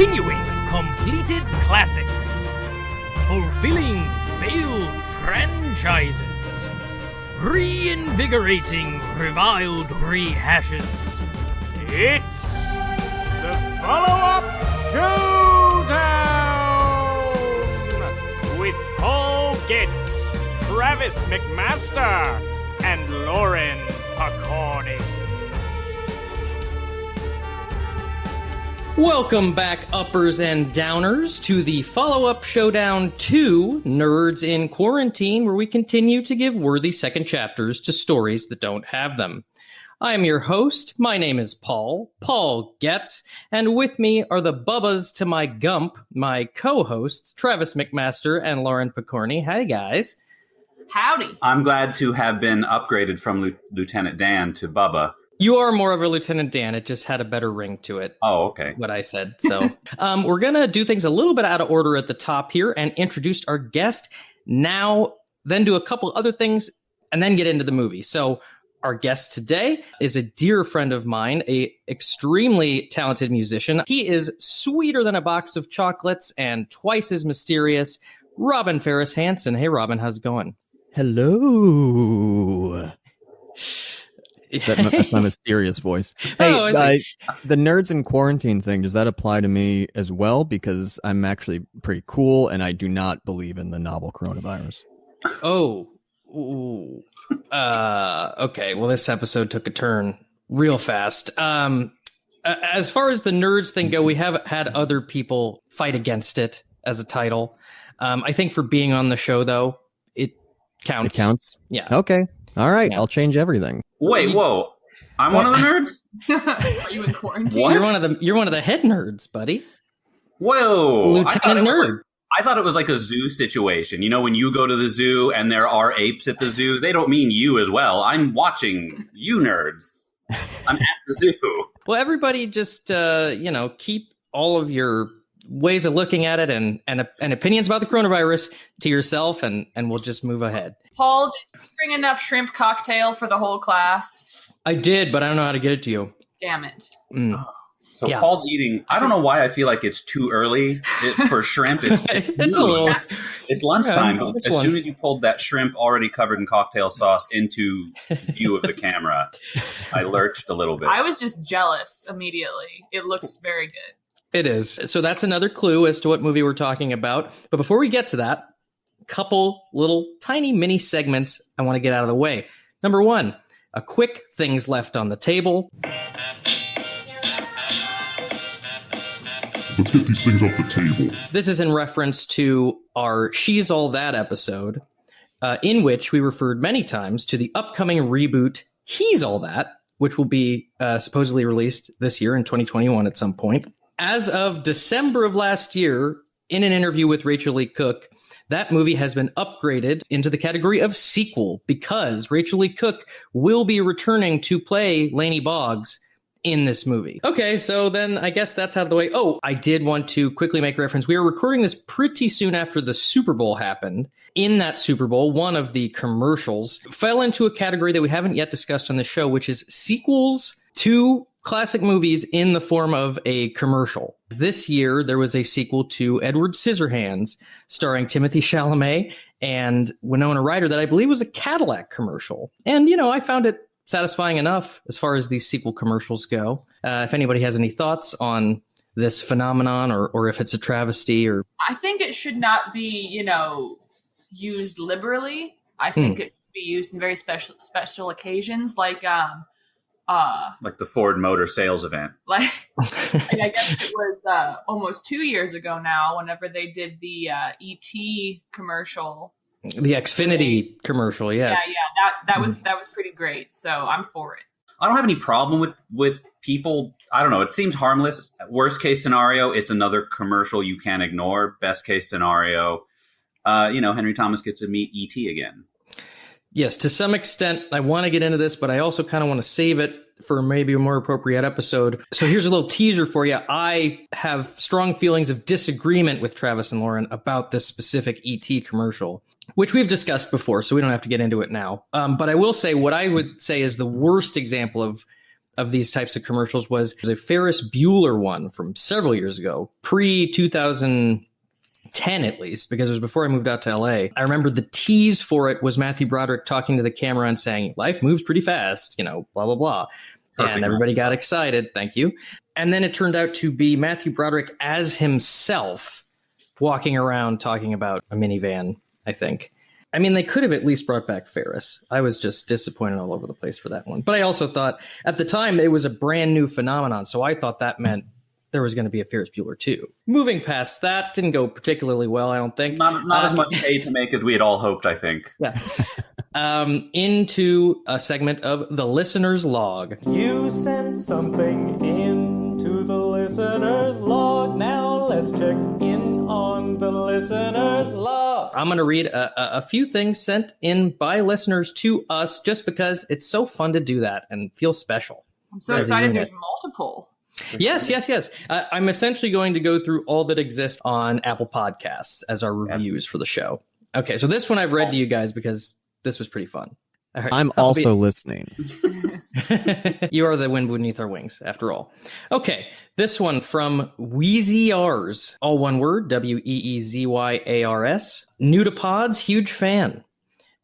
continuing completed classics, fulfilling failed franchises, reinvigorating reviled rehashes. It's the follow-up Showdown with Paul Getz, Travis McMaster, and Lauren Picorni. Welcome back, uppers and downers, to the follow-up Showdown 2, Nerds in Quarantine, where we continue to give worthy second chapters to stories that don't have them. I am your host. My name is Paul Getz, and with me are the Bubbas to my Gump, my co-hosts, Travis McMaster and Lauren Picorni. Hi, guys. Howdy. I'm glad to have been upgraded from Lieutenant Dan to Bubba. You are more of a Lieutenant Dan. It just had a better ring to it. Oh, okay. What I said. So we're going to do things a little bit out of order at the top here and introduce our guest now, then do a couple other things, and then get into the movie. So our guest today is a dear friend of mine, a extremely talented musician. He is sweeter than a box of chocolates and twice as mysterious. Robin Ferris-Hanson. Hey, Robin, how's it going? Hello. That's my mysterious voice. Hey, the Nerds in Quarantine thing, does that apply to me as well? Because I'm actually pretty cool, and I do not believe in the novel coronavirus. Oh. Ooh. Okay, well, this episode took a turn real fast. As far as the nerds thing go, we have had other people fight against it as a title. I think for being on the show, though, it counts. It counts? Yeah. Okay. All right. Yeah. I'll change everything. Wait, whoa. I'm one of the nerds? Are you in quarantine? What? You're one of the head nerds, buddy. Whoa. Lieutenant Nerd. I thought it was like a zoo situation. You know, when you go to the zoo and there are apes at the zoo, they don't mean you as well. I'm watching you nerds. I'm at the zoo. Well, everybody just, keep all of your ways of looking at it and opinions about the coronavirus to yourself, and we'll just move ahead. Paul, did you bring enough shrimp cocktail for the whole class? I did, but I don't know how to get it to you. Damn it. So yeah. Paul's eating. I don't know why I feel like it's too early for shrimp. It's lunchtime. But as soon as you pulled that shrimp already covered in cocktail sauce into view of the camera, I lurched a little bit. I was just jealous immediately. It looks very good. It is. So that's another clue as to what movie we're talking about. But before we get to that, a couple little tiny mini segments I want to get out of the way. Number one, a quick things left on the table. Let's get these things off the table. This is in reference to our She's All That episode, in which we referred many times to the upcoming reboot He's All That, which will be supposedly released this year in 2021 at some point. As of December of last year, in an interview with Rachel Lee Cook, that movie has been upgraded into the category of sequel because Rachel Lee Cook will be returning to play Lainey Boggs in this movie. Okay, so then I guess that's out of the way. Oh, I did want to quickly make reference. We are recording this pretty soon after the Super Bowl happened. In that Super Bowl, one of the commercials fell into a category that we haven't yet discussed on the show, which is sequels to classic movies in the form of a commercial. This year, there was a sequel to Edward Scissorhands, starring Timothée Chalamet and Winona Ryder, that I believe was a Cadillac commercial. And, I found it satisfying enough as far as these sequel commercials go. If anybody has any thoughts on this phenomenon or if it's a travesty or... I think it should not be, used liberally. I think it should be used in very special occasions like the Ford Motor Sales event. I guess it was almost 2 years ago now, whenever they did the E.T. commercial. The Xfinity commercial, yes. Yeah, that was pretty great. So I'm for it. I don't have any problem with people. I don't know. It seems harmless. Worst case scenario, it's another commercial you can't ignore. Best case scenario, Henry Thomas gets to meet E.T. again. Yes, to some extent, I want to get into this, but I also kind of want to save it for maybe a more appropriate episode. So here's a little teaser for you. I have strong feelings of disagreement with Travis and Lauren about this specific E.T. commercial, which we've discussed before, so we don't have to get into it now. But I will say what I would say is the worst example of of these types of commercials was a Ferris Bueller one from several years ago, pre-2010 at least, because it was before I moved out to LA. I remember the tease for it was Matthew Broderick talking to the camera and saying, life moves pretty fast, you know, blah, blah, blah. Perfect. And everybody got excited. Thank you. And then it turned out to be Matthew Broderick as himself walking around talking about a minivan, I think. I mean, they could have at least brought back Ferris. I was just disappointed all over the place for that one. But I also thought at the time it was a brand new phenomenon. So I thought that meant there was going to be a Ferris Bueller too. Moving past that, didn't go particularly well, I don't think. Not as much hay to make as we had all hoped, I think. Yeah. Into a segment of the listener's log. You sent something into the listener's log. Now let's check in on the listener's log. I'm going to read a few things sent in by listeners to us just because it's so fun to do that and feel special. I'm so excited there's multiple. Yes. I'm essentially going to go through all that exists on Apple Podcasts as our reviews for the show. Okay, so this one I've read to you guys because this was pretty fun. Right, I'm also listening. You are the wind beneath our wings, after all. Okay, this one from Weezyars, all one word, Weezyars. New to pods, huge fan.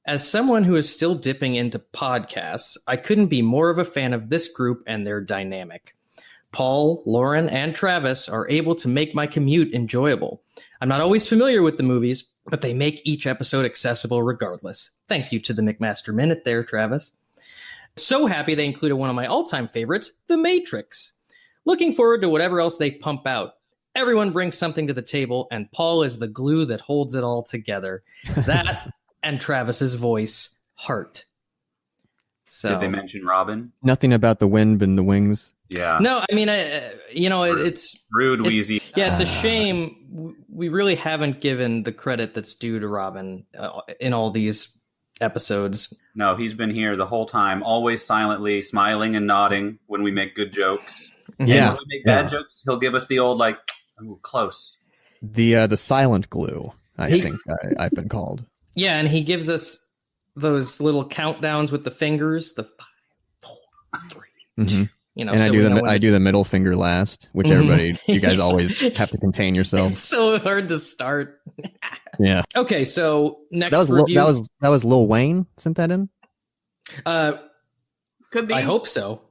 As someone who is still dipping into podcasts, I couldn't be more of a fan of this group and their dynamic. Paul, Lauren, and Travis are able to make my commute enjoyable. I'm not always familiar with the movies, but they make each episode accessible regardless. Thank you to the McMaster Minute there, Travis. So happy they included one of my all-time favorites, The Matrix. Looking forward to whatever else they pump out. Everyone brings something to the table, and Paul is the glue that holds it all together. That and Travis's voice, heart. So, did they mention Robin? Nothing about the wind and the wings. Yeah. No, I mean, it's rude, Wheezy. Yeah, it's a shame. We really haven't given the credit that's due to Robin in all these episodes. No, he's been here the whole time, always silently smiling and nodding when we make good jokes. Yeah. And when we make bad jokes, he'll give us the old ooh, close. The silent glue, I think I've been called. Yeah, and he gives us those little countdowns with the fingers, the 5, 4, 3, 2. You know, and so I do the middle finger last, which everybody, you guys always have to contain yourselves. So hard to start. Yeah. Okay, so next that was review. that was Lil Wayne sent that in. Could be. I hope so.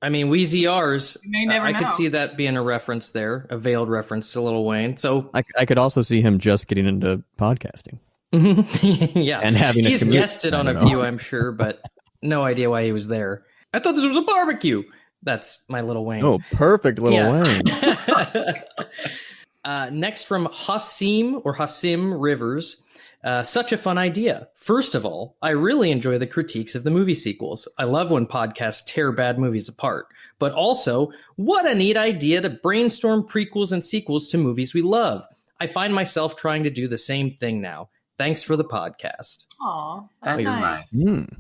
I mean, Wheezy R's. I could see that being a reference there, a veiled reference to Lil Wayne. So I could also see him just getting into podcasting. Yeah, and having he's guested on a few, I'm sure, but no idea why he was there. I thought this was a barbecue. That's my Lil Wayne. Oh, perfect, Lil Wayne. Next from Hasim Rivers. Such a fun idea. First of all, I really enjoy the critiques of the movie sequels. I love when podcasts tear bad movies apart. But also, what a neat idea to brainstorm prequels and sequels to movies we love. I find myself trying to do the same thing now. Thanks for the podcast. Aw, that's nice. Mm.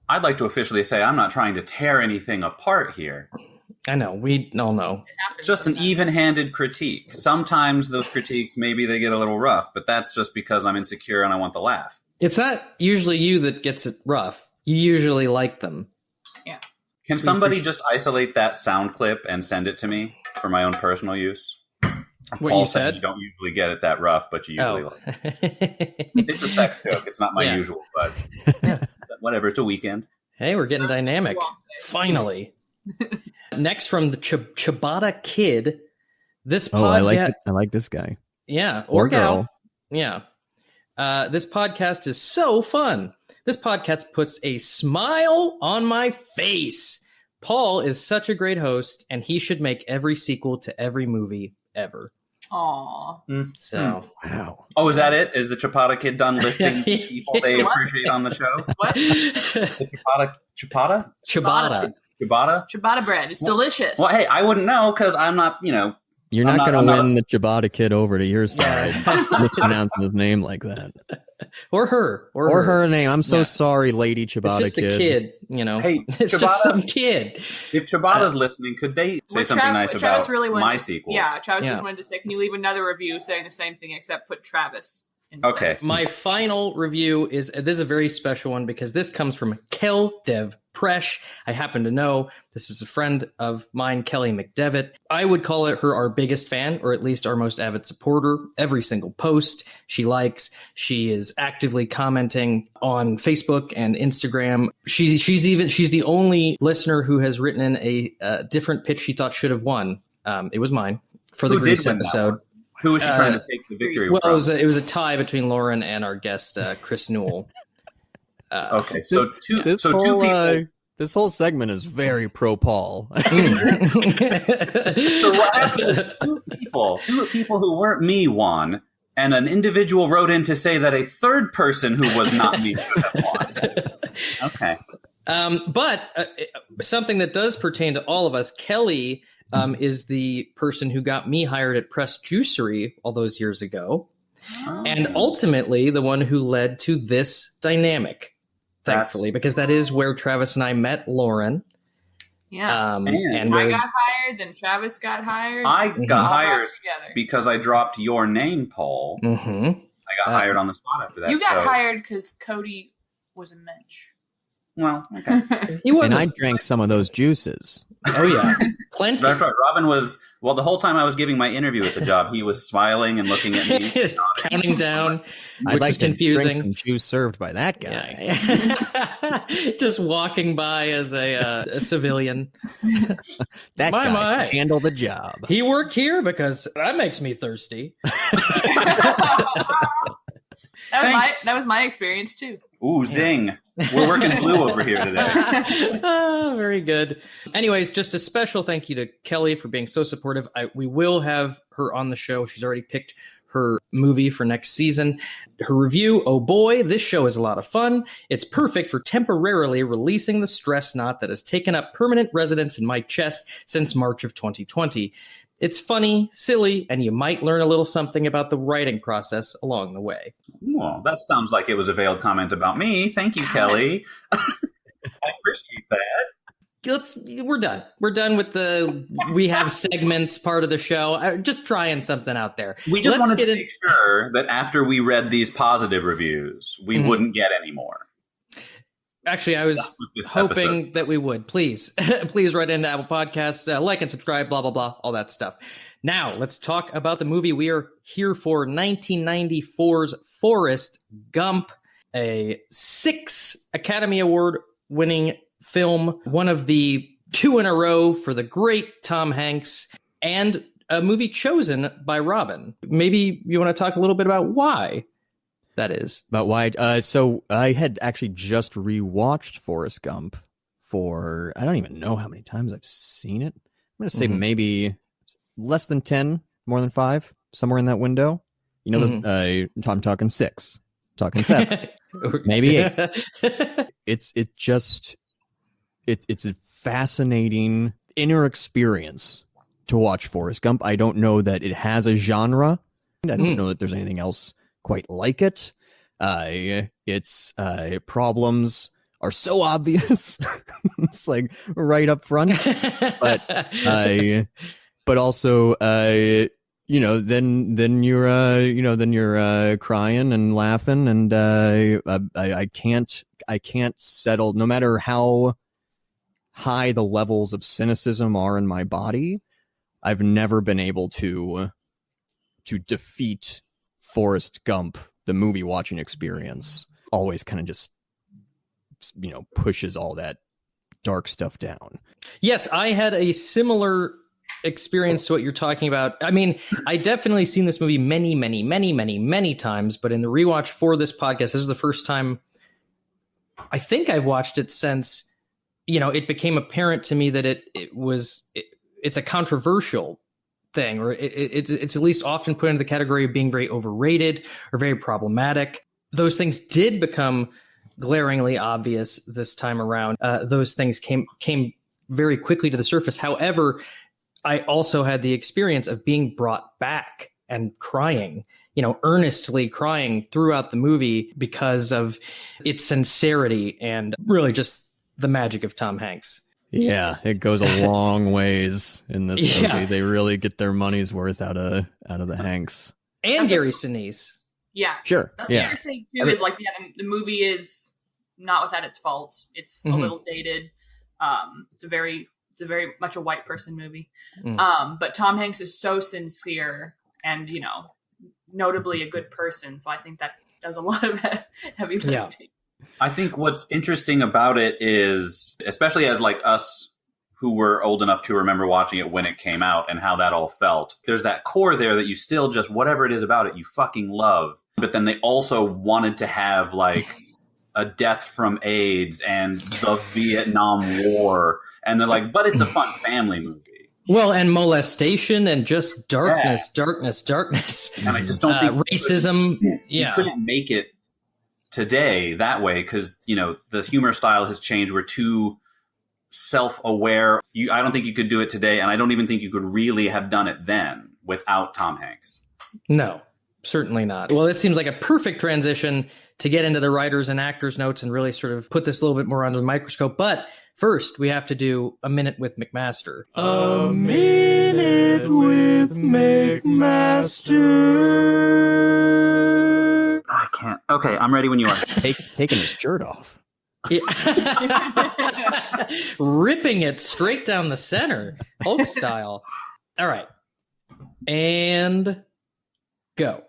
I'd like to officially say I'm not trying to tear anything apart here. I know. We all know. Just an even-handed critique. Sometimes those critiques, maybe they get a little rough, but that's just because I'm insecure and I want the laugh. It's not usually you that gets it rough. You usually like them. Yeah. Can somebody just isolate that sound clip and send it to me for my own personal use? What Paul you said? You don't usually get it that rough, but you usually like it. It's a sex joke. It's not my usual, but whatever. It's a weekend. Hey, we're getting dynamic. Finally. Next from the Ciabatta Kid. This podcast. I like this guy. Yeah. Or girl. Yeah. This podcast is so fun. This podcast puts a smile on my face. Paul is such a great host, and he should make every sequel to every movie ever. Aw. So, wow. Oh, is that it? Is the Ciabatta Kid done listing people they appreciate on the show? What? The Ciabatta? Ciabatta bread. It's delicious. Well, hey, I wouldn't know because I'm not, You're not going to win the Ciabatta Kid over to your side mispronouncing his name like that. Or her. Or her name. I'm so sorry, Lady Ciabatta Kid. It's just a kid, Hey, it's just some kid. If Ciabatta's listening, could they say something nice about my sequels? Yeah, Travis just wanted to say, can you leave another review saying the same thing except put Travis instead. Okay. My final review is a very special one because this comes from Kel Dev Presh. I happen to know this is a friend of mine, Kelly McDevitt. I would call her our biggest fan, or at least our most avid supporter. Every single post she likes. She is actively commenting on Facebook and Instagram. She's the only listener who has written in a different pitch she thought should have won. It was mine for the Grease episode. Who was she trying to take the victory Well, from? it was a tie between Lauren and our guest, Chris Newell. Okay, so two people. This whole segment is very pro Paul. So what happened is two people who weren't me won, and an individual wrote in to say that a third person who was not me should have won. Okay. But something that does pertain to all of us, Kelly is the person who got me hired at Press Juicery all those years ago, and ultimately the one who led to this dynamic. Thankfully, because that is where Travis and I met Lauren. Yeah. And I got hired, then Travis got hired. I got hired together. because I dropped your name, Paul. Mm-hmm. I got hired on the spot after that. You got hired because Cody was a mensch. Well, okay. He was, and I drank some of those juices. Oh yeah, plenty. That's right. Robin was, well, the whole time I was giving my interview at the job, he was smiling and looking at me. Counting down, I'd which like is to confusing. drink some juice served by that guy. Yeah. Just walking by as a civilian. That My, guy my. can handle the job. He worked here because that makes me thirsty. That was my experience too. Ooh, zing. We're working blue over here today. Oh, very good. Anyways, just a special thank you to Kelly for being so supportive. We will have her on the show. She's already picked her movie for next season. Her review, oh boy, this show is a lot of fun. It's perfect for temporarily releasing the stress knot that has taken up permanent residence in my chest since March of 2020. It's funny, silly, and you might learn a little something about the writing process along the way. Well, that sounds like it was a veiled comment about me. Thank you, Kelly. I appreciate that. We're done. We're done with the we have segments part of the show. Just trying something out there. We just wanted to make sure that after we read these positive reviews, we wouldn't get any more. Actually, I was hoping that we would. Please write into Apple Podcasts, like and subscribe, blah, blah, blah, all that stuff. Now, let's talk about the movie we are here for, 1994's Forrest Gump, a 6 Academy Award winning film, one of the 2 in a row for the great Tom Hanks, and a movie chosen by Robin. Maybe you want to talk a little bit about why that is. About why? So I had actually just rewatched Forrest Gump for, I don't even know how many times I've seen it. I'm going to say maybe less than 10, more than 5, somewhere in that window. You know, I'm talking 6, talking 7, maybe 8. It's a fascinating inner experience to watch Forrest Gump. I don't know that it has a genre. I don't know that there's anything else quite like it. Its problems are so obvious. It's like right up front, but also then you're crying and laughing, and I can't settle, no matter how high the levels of cynicism are in my body. I've never been able to defeat Forrest Gump, the movie watching experience. Always kind of just, pushes all that dark stuff down. Yes, I had a similar experience to what you're talking about. I mean, I definitely seen this movie many, many, many, many, many times, but in the rewatch for this podcast, this is the first time I think I've watched it since, it became apparent to me that it's a controversial thing, or it's at least often put into the category of being very overrated or very problematic. Those things did become glaringly obvious this time around. Those things came very quickly to the surface. However, I also had the experience of being brought back and crying, earnestly crying throughout the movie because of its sincerity and really just the magic of Tom Hanks. Yeah, it goes a long ways in this movie. They really get their money's worth out of the Hanks. And Gary Sinise. Yeah. Sure. That's what Yeah. you're saying too, is like, the movie is not without its faults. It's a little dated. It's a very much a white person movie. But Tom Hanks is so sincere and, notably a good person. So I think that does a lot of heavy lifting. Yeah. I think what's interesting about it is, especially as like us who were old enough to remember watching it when it came out and how that all felt, there's that core there that you still just, whatever it is about it, you fucking love. But then they also wanted to have like a death from AIDS and the Vietnam War. And they're like, but it's a fun family movie. Well, and molestation and just darkness. And I just don't think racism. You couldn't make it today that way because, the humor style has changed. We're too self-aware. I don't think you could do it today. And I don't even think you could really have done it then without Tom Hanks. No, certainly not. Well, this seems like a perfect transition to get into the writers and actors notes and really sort of put this a little bit more under the microscope. But first, we have to do a minute with McMaster. A minute with McMaster. I can't. Okay, I'm ready when you are. Taking his shirt off. Yeah. Ripping it straight down the center, Hulk style. All right. And go.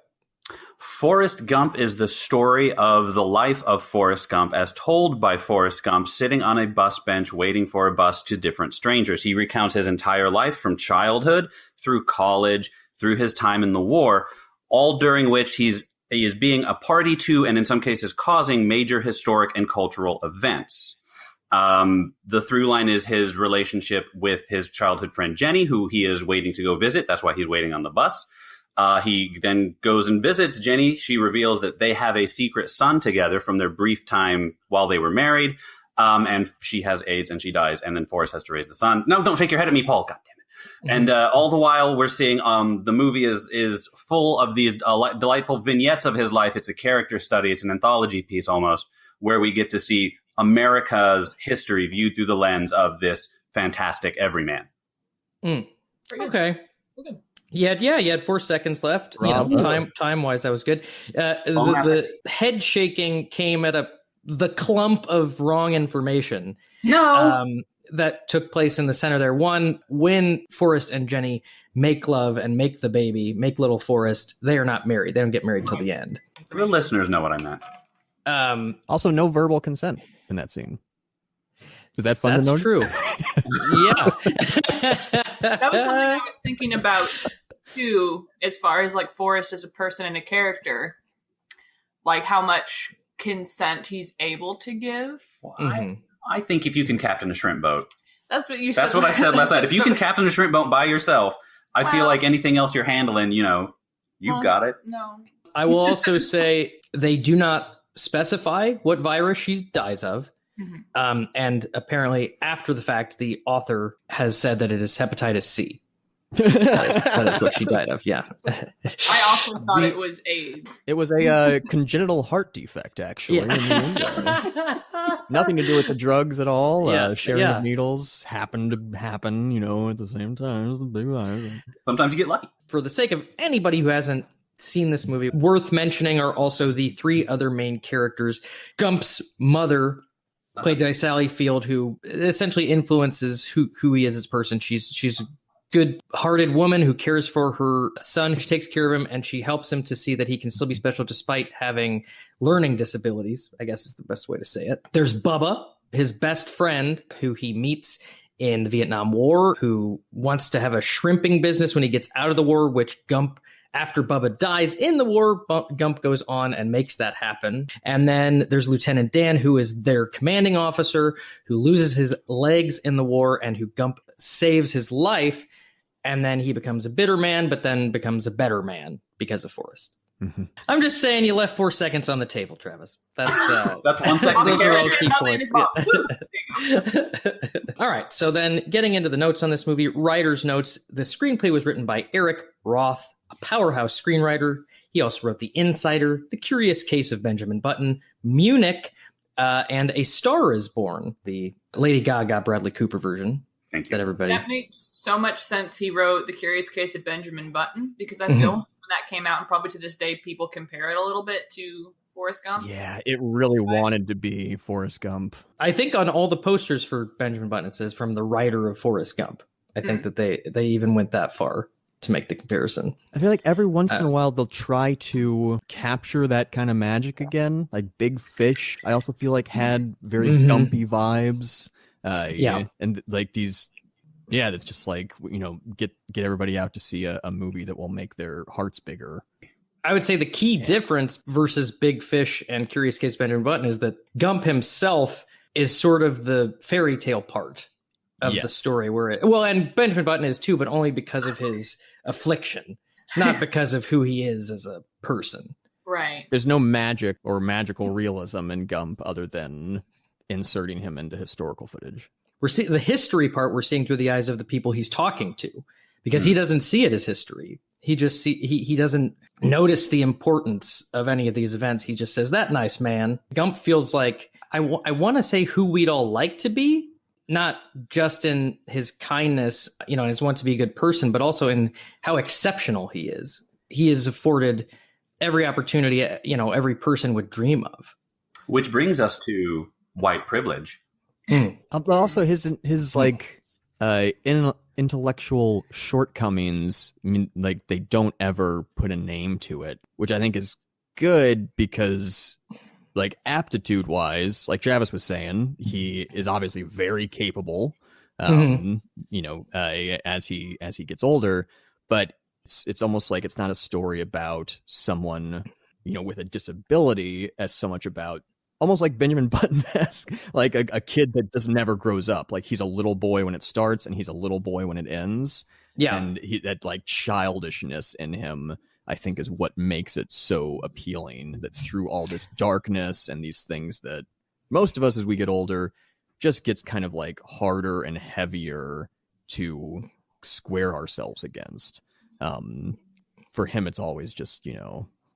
Forrest Gump is the story of the life of Forrest Gump as told by Forrest Gump sitting on a bus bench waiting for a bus to different strangers. He recounts his entire life from childhood through college, through his time in the war, all during which he is being a party to and in some cases causing major historic and cultural events. The through line is his relationship with his childhood friend Jenny, who he is waiting to go visit. That's why he's waiting on the bus. He then goes and visits Jenny. She reveals that they have a secret son together from their brief time while they were married. And she has AIDS and she dies. And then Forrest has to raise the son. No, don't shake your head at me, Paul. God damn it. And all the while we're seeing the movie is full of these delightful vignettes of his life. It's a character study. It's an anthology piece almost where we get to see America's history viewed through the lens of this fantastic everyman. Okay. Yeah, you had 4 seconds left. Time wise, that was good. The head shaking came at the clump of wrong information. No. That took place in the center there. One, when Forrest and Jenny make love and make the baby, make little Forrest, they are not married. They don't get married till the end. The listeners know what I meant. Also, no verbal consent in that scene. Is that fun to know? That's true. Yeah. That was something I was thinking about too, as far as like Forrest as a person and a character, like how much consent he's able to give. I think if you can captain a shrimp boat. That's what you said. That's what I said last night. If you can captain a shrimp boat by yourself, I feel like anything else you're handling, you've got it. No. I will also say they do not specify what virus she dies of. And apparently, after the fact, the author has said that it is hepatitis C. That is what she died of. Yeah. I also thought it was AIDS. It was a congenital heart defect, actually. In the end. Nothing to do with the drugs at all. Sharing of needles happened to happen, at the same time as the big virus. Sometimes you get lucky. For the sake of anybody who hasn't seen this movie, worth mentioning are also the 3 other main characters. Gump's mother, played by Sally Field, who essentially influences who he is as a person. She's a good-hearted woman who cares for her son. She takes care of him, and she helps him to see that he can still be special despite having learning disabilities, I guess is the best way to say it. There's Bubba, his best friend, who he meets in the Vietnam War, who wants to have a shrimping business when he gets out of the war, which Gump, after Bubba dies in the war, Gump goes on and makes that happen. And then there's Lieutenant Dan, who is their commanding officer, who loses his legs in the war and who Gump saves his life. And then he becomes a bitter man, but then becomes a better man because of Forrest. I'm just saying you left 4 seconds on the table, Travis. That's 1 second. Those are all key points. All right. So then getting into the notes on this movie, writer's notes. The screenplay was written by Eric Roth, a powerhouse screenwriter. He also wrote The Insider, The Curious Case of Benjamin Button, Munich, and A Star is Born, the Lady Gaga Bradley Cooper version. Thank you. That everybody. That makes so much sense. He wrote The Curious Case of Benjamin Button because I feel when that came out, and probably to this day, people compare it a little bit to Forrest Gump. Yeah, it really wanted to be Forrest Gump. I think on all the posters for Benjamin Button, it says from the writer of Forrest Gump. I think that they even went that far to make the comparison. I feel like every once in a while they'll try to capture that kind of magic again. Like Big Fish, I also feel like had very Gumpy vibes. And like these, that's just like, get everybody out to see a movie that will make their hearts bigger. I would say the key difference versus Big Fish and Curious Case of Benjamin Button is that Gump himself is sort of the fairy tale part of the story, and Benjamin Button is too, but only because of his affliction, not because of who he is as a person. Right. There's no magic or magical realism in Gump other than inserting him into historical footage. We're seeing the history part we're seeing through the eyes of the people he's talking to, because he doesn't see it as history. He just he doesn't notice the importance of any of these events. He just says, that nice man. Gump feels like, I want to say who we'd all like to be, not just in his kindness, and his want to be a good person, but also in how exceptional he is. He is afforded every opportunity, every person would dream of. Which brings us to white privilege. But also his intellectual shortcomings, like they don't ever put a name to it, which I think is good because, like, aptitude wise, like Travis was saying, he is obviously very capable, as he gets older, but it's almost like it's not a story about someone, with a disability as so much about almost like Benjamin Button-esque, like a kid that just never grows up. Like he's a little boy when it starts and he's a little boy when it ends. Yeah. And that like childishness in him, I think, is what makes it so appealing, that through all this darkness and these things that most of us as we get older just gets kind of like harder and heavier to square ourselves against. For him, it's always just,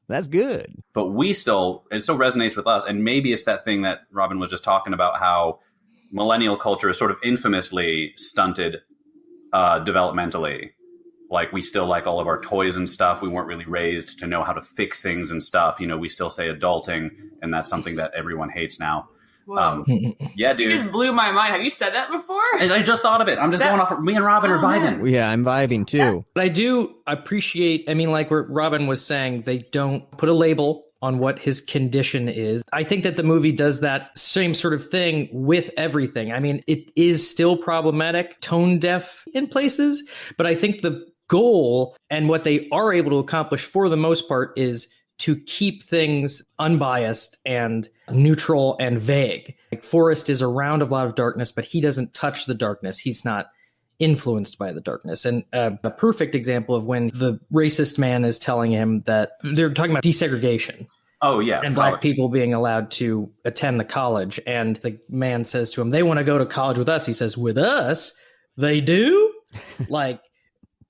that's good. But it still resonates with us. And maybe it's that thing that Robin was just talking about, how millennial culture is sort of infamously stunted developmentally. Like, we still like all of our toys and stuff. We weren't really raised to know how to fix things and stuff. We still say adulting, and that's something that everyone hates now. Whoa. Yeah, dude. You just blew my mind. Have you said that before? I just thought of it. I'm just going off. Me and Robin are vibing. Man. Yeah, I'm vibing too. But I do appreciate, like what Robin was saying, they don't put a label on what his condition is. I think that the movie does that same sort of thing with everything. It is still problematic, tone deaf in places, but I think the goal and what they are able to accomplish for the most part is to keep things unbiased and neutral and vague. Like, Forrest is around a lot of darkness, but he doesn't touch the darkness. He's not influenced by the darkness. And a perfect example of when the racist man is telling him that they're talking about desegregation. Oh, yeah. And black people being allowed to attend the college. And the man says to him, they want to go to college with us. He says, with us? They do?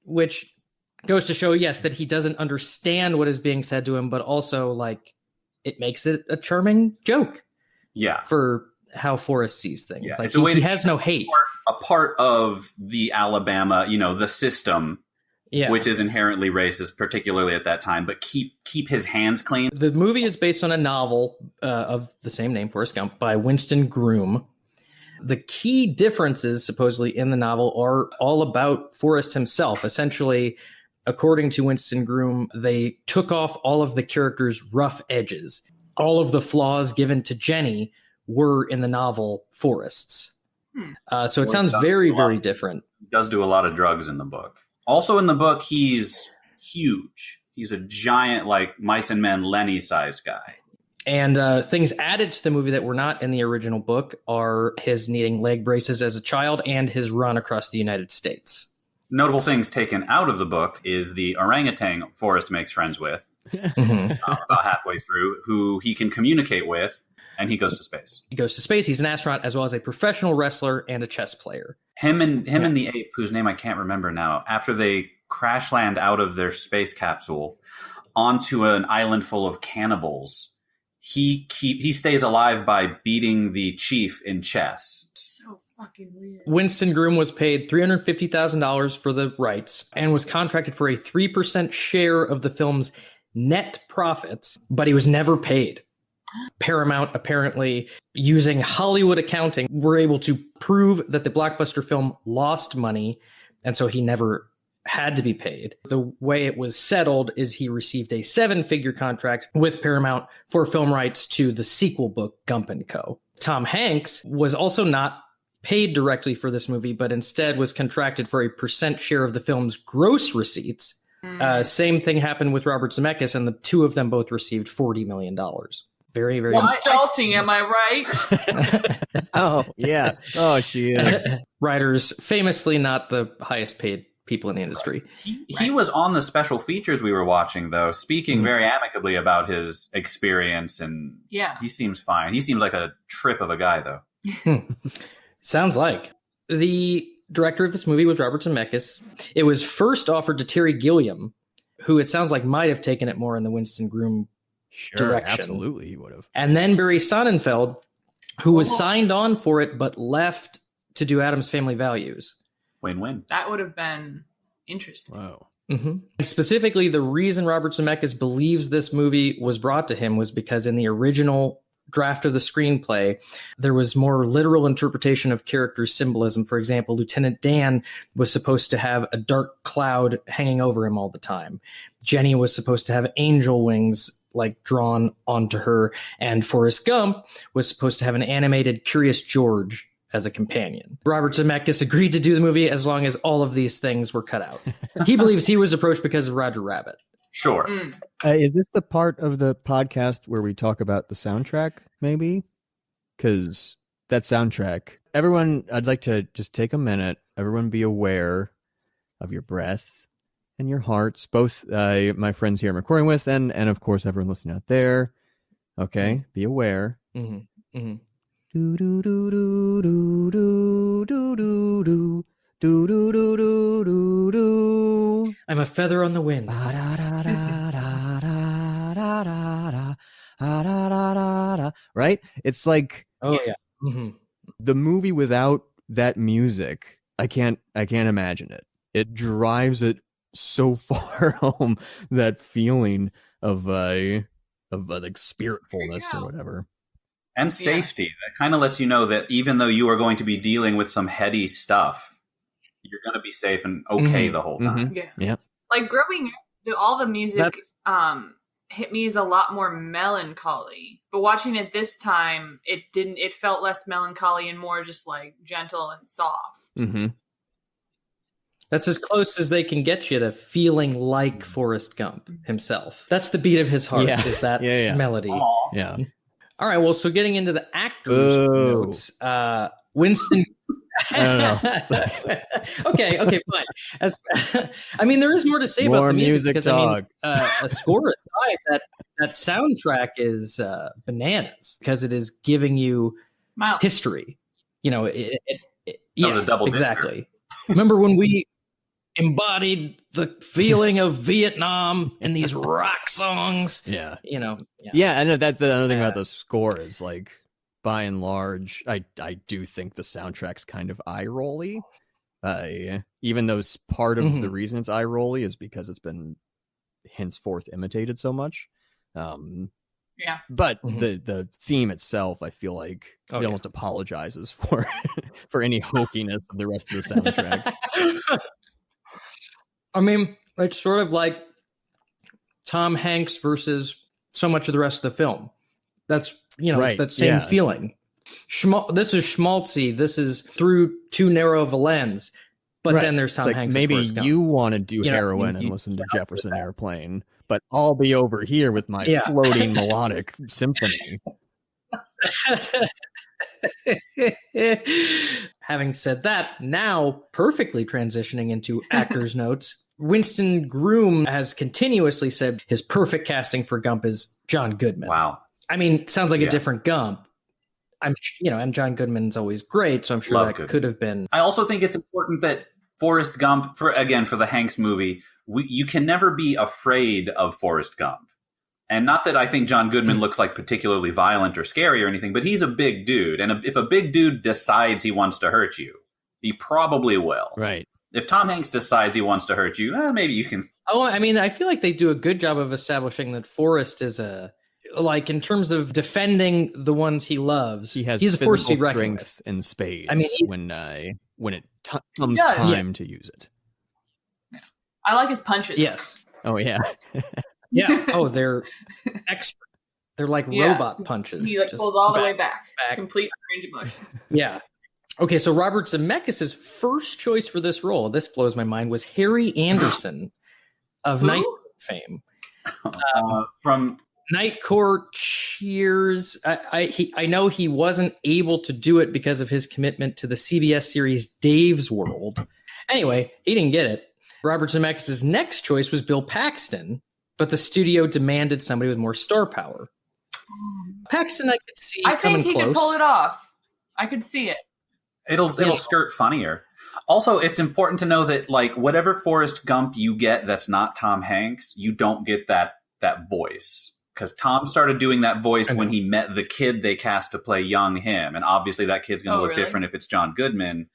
Which goes to show, yes, that he doesn't understand what is being said to him, but also, like, it makes it a charming joke. Yeah. For how Forrest sees things. Yeah. Like, he has no hate. A part of the Alabama, the system, which is inherently racist, particularly at that time, but keep his hands clean. The movie is based on a novel of the same name, Forrest Gump, by Winston Groom. The key differences, supposedly, in the novel are all about Forrest himself. Essentially, according to Winston Groom, they took off all of the characters' rough edges. All of the flaws given to Jenny were in the novel Forrest's. So it sounds very, very different. He does do a lot of drugs in the book. Also in the book, he's huge. He's a giant, like, Mice and Men Lenny-sized guy. And things added to the movie that were not in the original book are his needing leg braces as a child and his run across the United States. Notable things taken out of the book is the orangutan Forrest makes friends with about halfway through, who he can communicate with, and he goes to space. He goes to space. He's an astronaut as well as a professional wrestler and a chess player. Him and the ape, whose name I can't remember now, after they crash land out of their space capsule onto an island full of cannibals, he stays alive by beating the chief in chess. So fucking weird. Winston Groom was paid $350,000 for the rights and was contracted for a 3% share of the film's net profits, but he was never paid. Paramount, apparently using Hollywood accounting, were able to prove that the blockbuster film lost money, and so he never had to be paid. The way it was settled is he received a 7-figure contract with Paramount for film rights to the sequel book, Gump & Co. Tom Hanks was also not paid directly for this movie, but instead was contracted for a percent share of the film's gross receipts. Same thing happened with Robert Zemeckis, and the two of them both received $40 million. Very, very adulting, am I right? Oh, yeah. Oh, she is. Writers famously not the highest paid people in the industry. He was on the special features we were watching, though, speaking very amicably about his experience, and he seems fine. He seems like a trip of a guy, though. Sounds like. The director of this movie was Robert Zemeckis. It was first offered to Terry Gilliam, who it sounds like might have taken it more in the Winston Groom direction. Absolutely, he would have. And then Barry Sonnenfeld, who was signed on for it but left to do Addams Family Values. Win-win. That would have been interesting. Wow. Mm-hmm. Specifically, the reason Robert Zemeckis believes this movie was brought to him was because in the original draft of the screenplay, there was more literal interpretation of character symbolism. For example, Lieutenant Dan was supposed to have a dark cloud hanging over him all the time. Jenny was supposed to have angel wings like drawn onto her, and Forrest Gump was supposed to have an animated Curious George as a companion. Robert Zemeckis agreed to do the movie as long as all of these things were cut out. He believes he was approached because of Roger Rabbit. Sure. Is this the part of the podcast where we talk about the soundtrack, maybe? Because that soundtrack, everyone, I'd like to just take a minute. Everyone be aware of your breath and your hearts, both my friends here I'm recording with and of course, everyone listening out there. Okay, be aware. Mm-hmm. Mm-hmm. Do do do do do do do do do. Do do do do do do. I'm a feather on the wind. Right? It's like, oh yeah. Mm-hmm. The movie without that music, I can't imagine it. It drives it so far home, that feeling of like spiritfulness or whatever. And safety. That kind of lets you know that even though you are going to be dealing with some heady stuff, you're going to be safe and okay the whole time. Mm-hmm. Yeah. Like growing up, all the music hit me as a lot more melancholy. But watching it this time, it didn't. It felt less melancholy and more just like gentle and soft. Mm-hmm. That's as close as they can get you to feeling like Forrest Gump himself. That's the beat of his heart, is that melody. Aww. Yeah. All right, well, so getting into the actors' notes, Winston... I don't know. Okay, fine. I mean, there is more to say about the music because talk. A score aside, that soundtrack is bananas because it is giving you history. You know, it was a double exactly. Remember when we embodied the feeling of Vietnam in these rock songs? Yeah, you know. Yeah, I know that's the other thing about the score is like, by and large, I do think the soundtrack's kind of eye-rolly. Even though part of the reason it's eye-rolly is because it's been henceforth imitated so much. But the theme itself, I feel like it almost apologizes for any hokiness of the rest of the soundtrack. I mean, it's sort of like Tom Hanks versus so much of the rest of the film. That's, it's that same feeling. This is schmaltzy. This is through too narrow of a lens. But then there's Tom Hanks. Maybe you want to do heroin and listen to Jefferson Airplane, but I'll be over here with my floating melodic symphony. Having said that, now perfectly transitioning into actors' notes, Winston Groom has continuously said his perfect casting for Gump is John Goodman. Wow. I mean, sounds like a different Gump. And John Goodman's always great, so I'm sure that could have been. I also think it's important that Forrest Gump, for the Hanks movie, you can never be afraid of Forrest Gump. And not that I think John Goodman looks like particularly violent or scary or anything, but he's a big dude. And if a big dude decides he wants to hurt you, he probably will. Right. If Tom Hanks decides he wants to hurt you, maybe you can. Oh, I mean, I feel like they do a good job of establishing that Forrest is like in terms of defending the ones he loves. He's a force to be reckoned with. Strength in spades. I mean, when it comes time to use it. Yeah. I like his punches. Yes. Oh yeah. Yeah. Oh, they're expert. They're like robot punches. He like pulls all the way back. Complete range of motion. Yeah. Okay, so Robert Zemeckis' first choice for this role, this blows my mind, was Harry Anderson of Night Court fame. From Night Court, Cheers. I know he wasn't able to do it because of his commitment to the CBS series Dave's World. Anyway, he didn't get it. Robert Zemeckis' next choice was Bill Paxton, but the studio demanded somebody with more star power. Paxton, I could see. I think he close. could pull it off. I could see it. It'll skirt funnier. Also, it's important to know that like whatever Forrest Gump you get that's not Tom Hanks, you don't get that voice. Because Tom started doing that voice when he met the kid they cast to play young him. And obviously that kid's going to look different if it's John Goodman.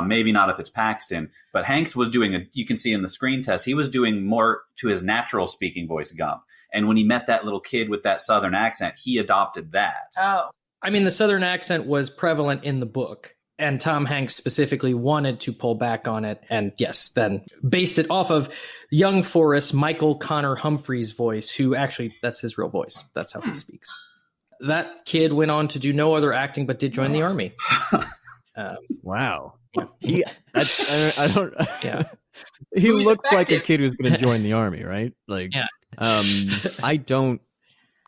Maybe not if it's Paxton. But Hanks was doing you can see in the screen test, he was doing more to his natural speaking voice, Gump. And when he met that little kid with that Southern accent, he adopted that. Oh. I mean, the Southern accent was prevalent in the book. And Tom Hanks specifically wanted to pull back on it. And yes, then based it off of young Forrest, Michael Connor Humphrey's voice, who actually, that's his real voice. That's how he speaks. That kid went on to do no other acting, but did join the army. Wow. Yeah. I don't. Yeah. He looked like a kid who's going to join the army, right? Like, yeah. I don't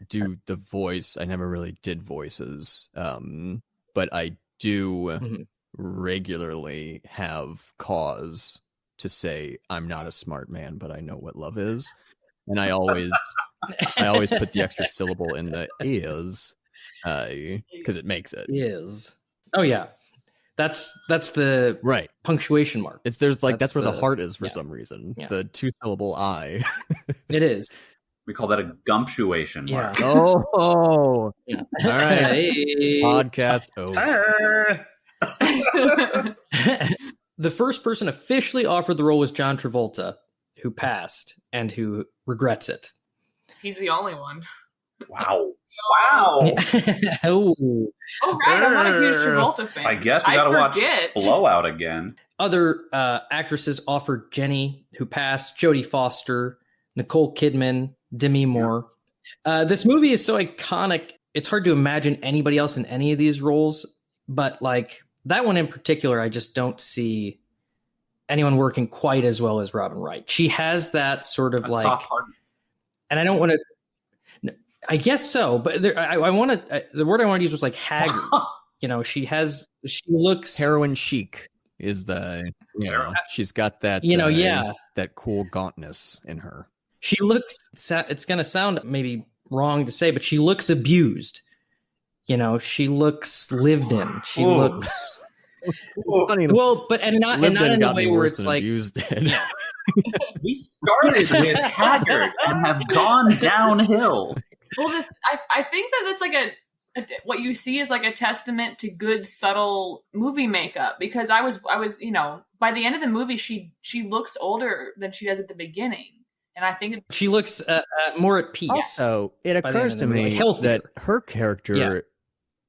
do the voice. I never really did voices. But I do regularly have cause to say I'm not a smart man, but I know what love is, and I always put the extra syllable in the is because it makes it is. Oh yeah, that's the right punctuation mark. That's where the heart is for some reason. Yeah. The 2-syllable I. It is. We call that a gumptuation mark. Yeah. Oh. Yeah. All right. Hey. Podcast over. The first person officially offered the role was John Travolta, who passed and who regrets it. He's the only one. Wow. Oh, right. I'm not a huge Travolta fan. I guess we got to watch Blowout again. Other actresses offered Jenny, who passed, Jodie Foster, Nicole Kidman, Demi Moore. This movie is so iconic, it's hard to imagine anybody else in any of these roles, but like that one in particular, I just don't see anyone working quite as well as Robin Wright. She has that sort of like soft heart. And I don't want to, I guess so, but I want to, the word I want to use was like haggard. She looks heroin chic is she's got that, that cool gauntness in her. She looks, it's going to sound maybe wrong to say, but she looks abused. She looks lived in. She looks well, but and not in a way where it's like abused. We started with haggard and have gone downhill. Well, I think that's like what you see is like a testament to good, subtle movie makeup. Because I was, by the end of the movie, she looks older than she does at the beginning. And I think she looks more at peace. Also, it occurs to me that her character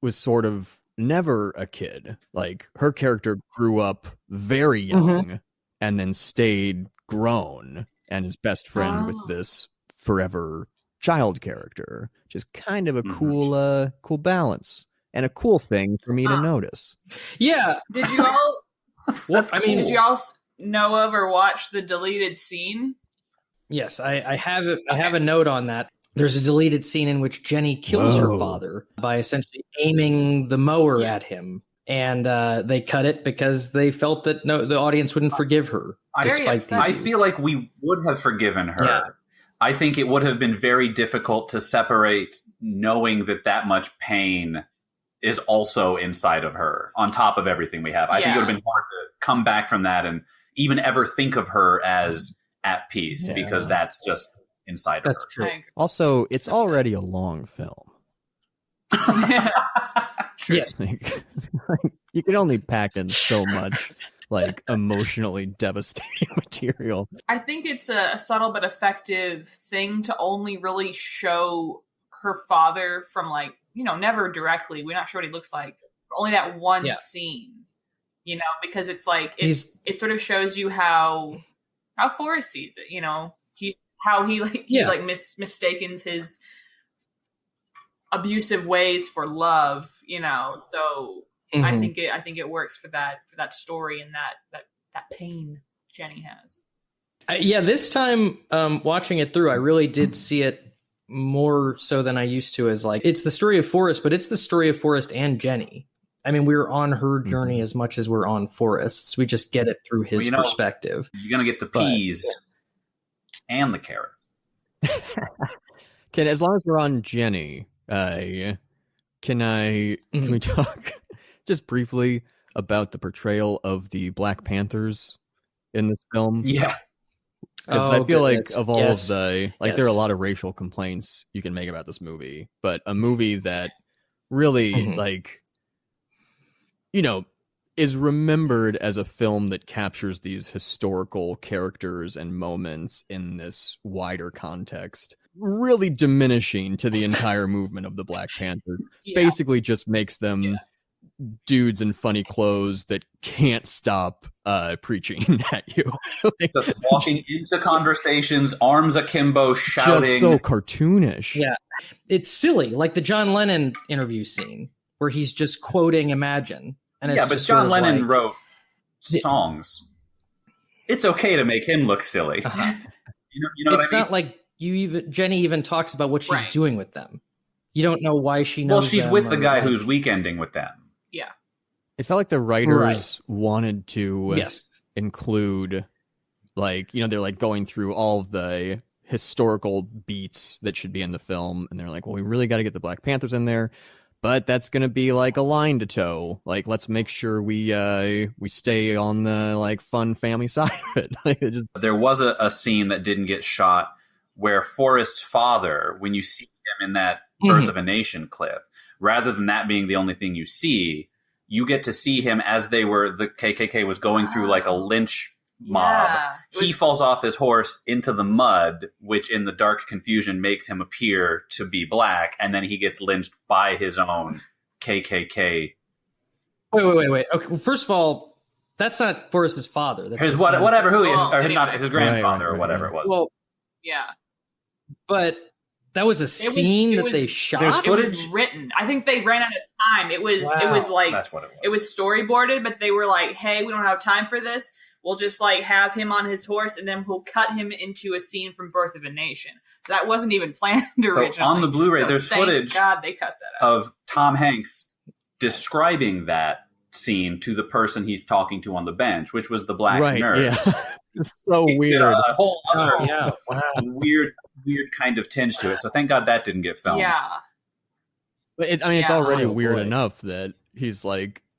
was sort of never a kid. Like her character grew up very young and then stayed grown and is best friend with this forever child character, which is kind of a cool balance and a cool thing for me to notice. Yeah. Did you all? Did you all know of or watch the deleted scene? Yes, I have a note on that. There's a deleted scene in which Jenny kills her father by essentially aiming the mower at him. And they cut it because they felt that the audience wouldn't forgive her. I feel like we would have forgiven her. Yeah. I think it would have been very difficult to separate knowing that much pain is also inside of her on top of everything we have. I think it would have been hard to come back from that and even ever think of her as at peace because that's just inside of That's her. true. Also, it's already a long film. True. Yes. Like, you can only pack in so much like emotionally devastating material. I think it's a subtle but effective thing to only really show her father from like, never directly. We're not sure what he looks like. Only that one scene, because it's like it sort of shows you how Forrest sees it. He mistakens his abusive ways for love. So I think it works for that story and that pain Jenny has. This time watching it through, I really did see it more so than I used to as like, it's the story of Forrest, but it's the story of Forrest and Jenny. I mean, we're on her journey as much as we're on Forrest's. We just get it through his perspective. You're going to get the peas and the carrot. As long as we're on Jenny, can we talk just briefly about the portrayal of the Black Panthers in this film? Yeah. I feel like of all of the, there are a lot of racial complaints you can make about this movie, but a movie that really is remembered as a film that captures these historical characters and moments in this wider context, really diminishing to the entire movement of the Black Panthers. Basically just makes them dudes in funny clothes that can't stop preaching at you. Just walking into conversations, arms akimbo, shouting. Just so cartoonish. Yeah. It's silly, like the John Lennon interview scene where he's just quoting Imagine. And it's but John Lennon wrote songs. It's okay to make him look silly. You know it's what I mean? not like Jenny even talks about what she's doing with them. You don't know why she knows. Well, she's with the guy who's weekending with them. Yeah. It felt like the writers wanted to include, they're like going through all of the historical beats that should be in the film. And they're like, well, we really got to get the Black Panthers in there. But that's going to be like a line to toe. Like, let's make sure we stay on the fun family side of it. There was a scene that didn't get shot where Forrest's father, when you see him in that Birth of a Nation clip, rather than that being the only thing you see, you get to see him as the KKK was going through like a lynch mob. He falls off his horse into the mud, which in the dark confusion makes him appear to be black, and then he gets lynched by his own KKK. Wait. Okay, well, first of all, that's not Forrest's father. That's his whatever who he is, or not his grandfather or whatever it was. Well, but that was a scene that they shot. There's footage. It was written. I think they ran out of time. It was like that's what it was. It was storyboarded, but they were like, "Hey, we don't have time for this. We'll just have him on his horse, and then we'll cut him into a scene from Birth of a Nation." So that wasn't even planned originally. So on the Blu-ray, there's footage. God, they cut that out. Of Tom Hanks describing that scene to the person he's talking to on the bench, which was the black nurse. Yeah. It's so weird. A whole other weird kind of tinge to it. So thank God that didn't get filmed. Yeah. But it's already weird enough that he's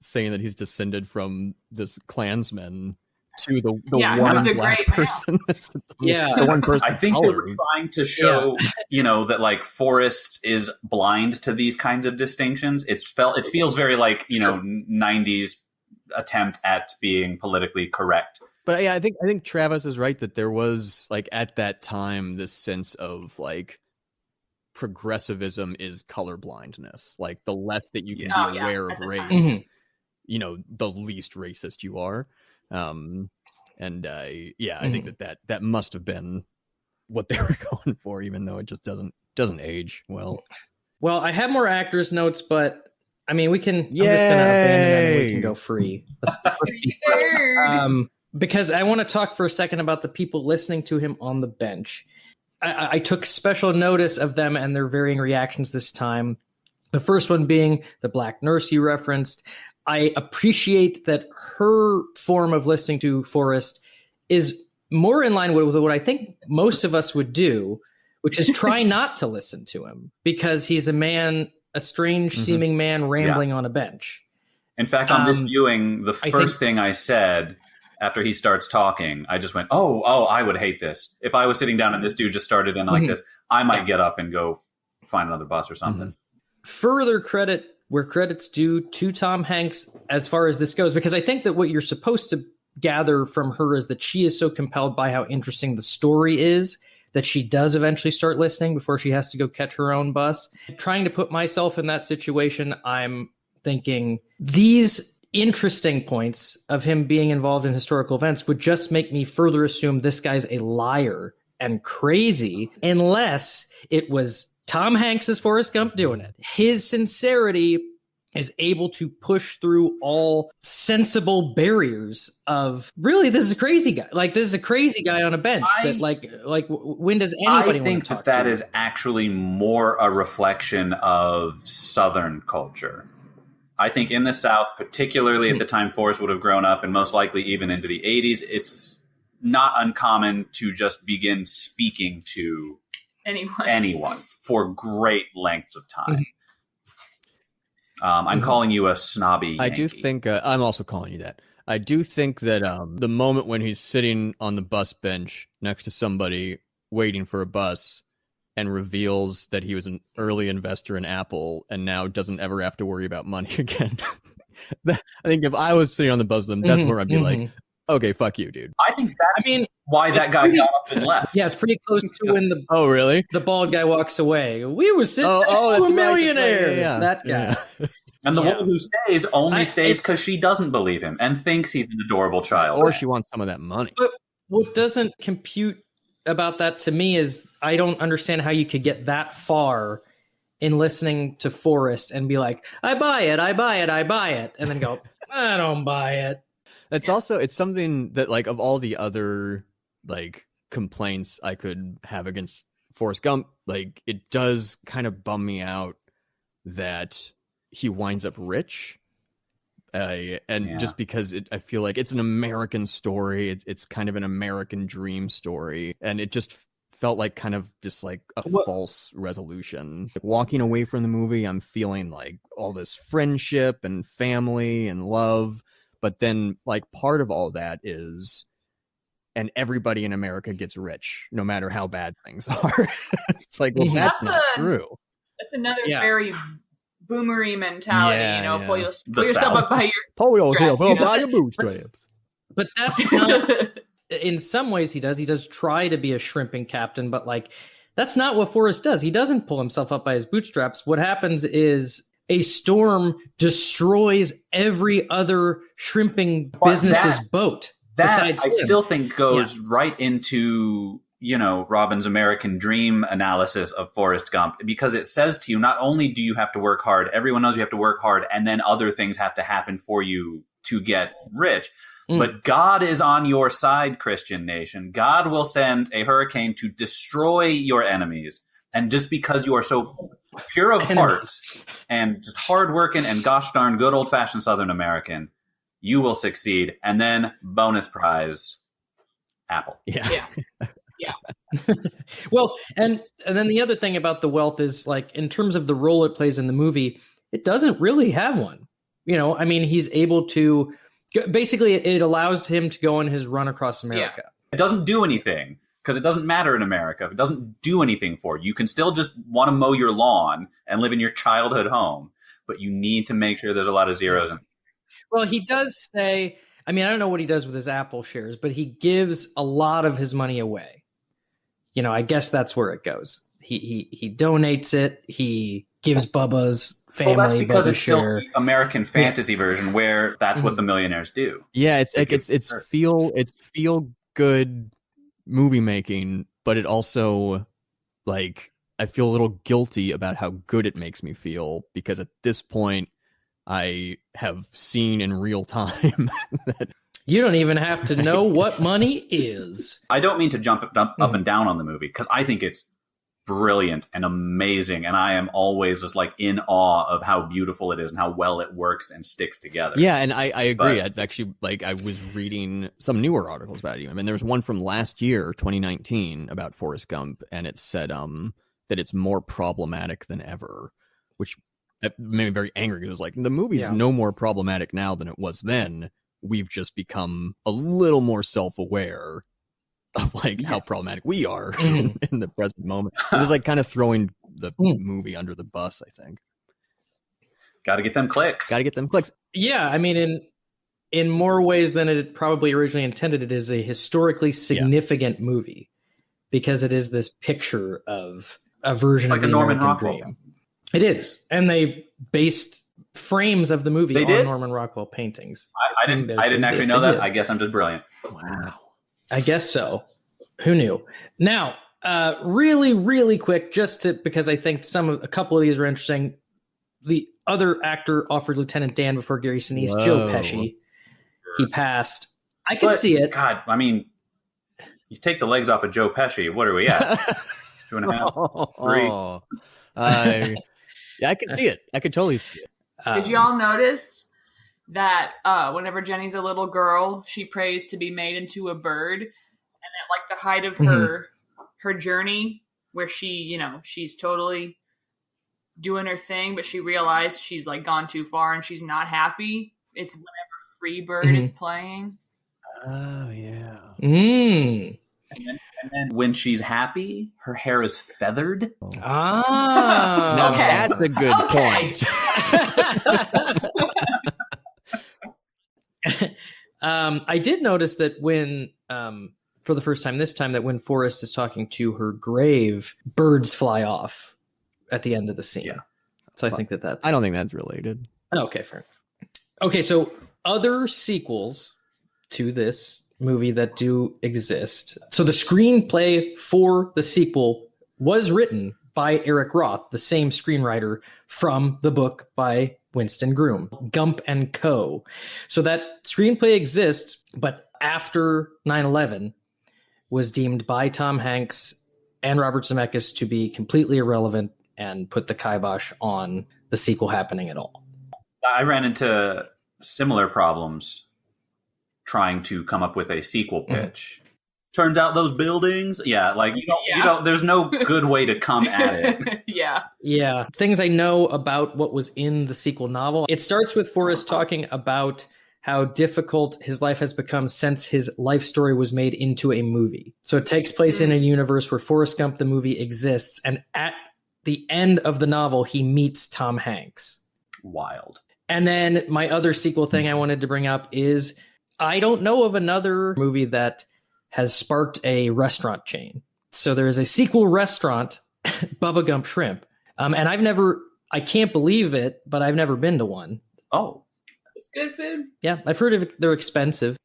saying that he's descended from this Klansman to the one black person. The one person. I think they were trying to show, that Forrest is blind to these kinds of distinctions. It feels very 90s attempt at being politically correct. But I think Travis is right that there was at that time this sense of progressivism is colorblindness. The less that you can be aware of race, the least racist you are. I think that must have been what they were going for, even though it just doesn't age well. Well, I have more actors notes, but I mean, we can. I'm just gonna abandon them and we can go free. Because I want to talk for a second about the people listening to him on the bench. I took special notice of them and their varying reactions this time. The first one being the black nurse you referenced. I appreciate that her form of listening to Forrest is more in line with what I think most of us would do, which is try not to listen to him because he's a strange seeming man rambling on a bench. In fact, on this viewing, the first thing I said after he starts talking, I just went, oh, I would hate this. If I was sitting down and this dude just started in like this, I might get up and go find another bus or something. Further credit where credit's due to Tom Hanks as far as this goes, because I think that what you're supposed to gather from her is that she is so compelled by how interesting the story is that she does eventually start listening before she has to go catch her own bus. Trying to put myself in that situation, I'm thinking these interesting points of him being involved in historical events would just make me further assume this guy's a liar and crazy, unless it was Tom Hanks as Forrest Gump doing it. His sincerity is able to push through all sensible barriers of, really, this is a crazy guy. Like, this is a crazy guy on a bench when does anybody I think want to talk that to is actually more a reflection of Southern culture. I think in the South, particularly at the time Forrest would have grown up, and most likely even into the 80s, it's not uncommon to just begin speaking to anyone for great lengths of time. I'm calling you a snobby Yankee. I do think I'm also calling you that. I do think that the moment when he's sitting on the bus bench next to somebody waiting for a bus and reveals that he was an early investor in Apple and now doesn't ever have to worry about money again. I think if I was sitting on the bus with him, that's where I'd be like, okay, fuck you, dude. I think that's why that guy got up and left. Yeah, it's pretty close to when the really? The bald guy walks away. We were sitting next to a millionaire. Right, yeah. That guy. Yeah. And the woman who stays only stays because she doesn't believe him and thinks he's an adorable child. Or she wants some of that money. But what doesn't compute about that to me is I don't understand how you could get that far in listening to Forrest and be like, I buy it, and then go, I don't buy it. It's also, it's something that, like, of all the other, like, complaints I could have against Forrest Gump, like, it does kind of bum me out that he winds up rich. Just because I feel like it's an American story. It's kind of an American dream story. And it just felt like kind of just like a false resolution. Like, walking away from the movie, I'm feeling like all this friendship and family and love. But then, like, part of all that is, and everybody in America gets rich, no matter how bad things are. It's like, well, that's not true. That's another very boomery mentality, pull yourself up by your bootstraps. But that's not, in some ways he does try to be a shrimping captain, but like, that's not what Forrest does. He doesn't pull himself up by his bootstraps. What happens is a storm destroys every other shrimping business's boat. That I still think goes right into, Robin's American dream analysis of Forrest Gump, because it says to you, not only do you have to work hard, everyone knows you have to work hard, and then other things have to happen for you to get rich. But God is on your side, Christian nation. God will send a hurricane to destroy your enemies. And just because you are so pure of heart and just hardworking and gosh darn good old-fashioned Southern American, you will succeed. And then bonus prize, Apple. Yeah. Well, and then the other thing about the wealth is, like, in terms of the role it plays in the movie, it doesn't really have one. He's able to, basically it allows him to go on his run across America. It doesn't do anything because it doesn't matter in America. It doesn't do anything for you. You can still just want to mow your lawn and live in your childhood home, but you need to make sure there's a lot of zeros in. Well, he does say, I don't know what he does with his Apple shares, but he gives a lot of his money away. I guess that's where it goes. He donates it. He gives Bubba's family. Well, that's because Bubba's it's share. still the American fantasy version where that's what the millionaires do. Yeah, it's feel good movie making, but it also, like, I feel a little guilty about how good it makes me feel, because at this point I have seen in real time that you don't even have to know what money is. I don't mean to jump up and down on the movie, because I think it's brilliant and amazing, and I am always just like in awe of how beautiful it is and how well it works and sticks together. Yeah, and I agree. I actually, like, I was reading some newer articles about it. There was one from last year, 2019, about Forrest Gump, and it said that it's more problematic than ever, which made me very angry. It was like, the movie's no more problematic now than it was then, we've just become a little more self-aware of like how problematic we are in the present moment. It was like kind of throwing the movie under the bus, I think. Got to get them clicks. Yeah, I mean, in more ways than it probably originally intended, it is a historically significant movie because it is this picture of a version of the Norman American Rockwell. dream. It is, and they based frames of the movie on Norman Rockwell paintings. I didn't actually know that. I guess I'm just brilliant. Wow. I guess so. Who knew? Now, really, really quick, because I think a couple of these are interesting. The other actor offered Lieutenant Dan before Gary Sinise, Joe Pesci. He passed. I could see it. God, I mean, you take the legs off of Joe Pesci. What are we at? 2.5, 3. Yeah, I could see it. I could totally see it. Did you all notice that whenever Jenny's a little girl, she prays to be made into a bird, and at like the height of her journey, where she's totally doing her thing, but she realized she's like gone too far and she's not happy. It's whenever Freebird is playing. Oh yeah. And then when she's happy, her hair is feathered. Ah, now okay. That's a good point. I did notice that when, for the first time this time, that when Forrest is talking to her grave, birds fly off at the end of the scene. Yeah. So I think that's... I don't think that's related. Okay, fair. Okay, so other sequels to this movie that do exist. So the screenplay for the sequel was written by Eric Roth, the same screenwriter from the book by Winston Groom, Gump and Co. So that screenplay exists, but after 9/11 was deemed by Tom Hanks and Robert Zemeckis to be completely irrelevant and put the kibosh on the sequel happening at all. I ran into similar problems trying to come up with a sequel pitch. Turns out those buildings, there's no good way to come at it. Yeah. Things I know about what was in the sequel novel. It starts with Forrest talking about how difficult his life has become since his life story was made into a movie. So it takes place in a universe where Forrest Gump, the movie, exists. And at the end of the novel, he meets Tom Hanks. Wild. And then my other sequel thing I wanted to bring up is I don't know of another movie that has sparked a restaurant chain. So there is a sequel restaurant, Bubba Gump Shrimp. And I can't believe it, but I've never been to one. Oh. It's good food. Yeah, I've heard of it. They're expensive.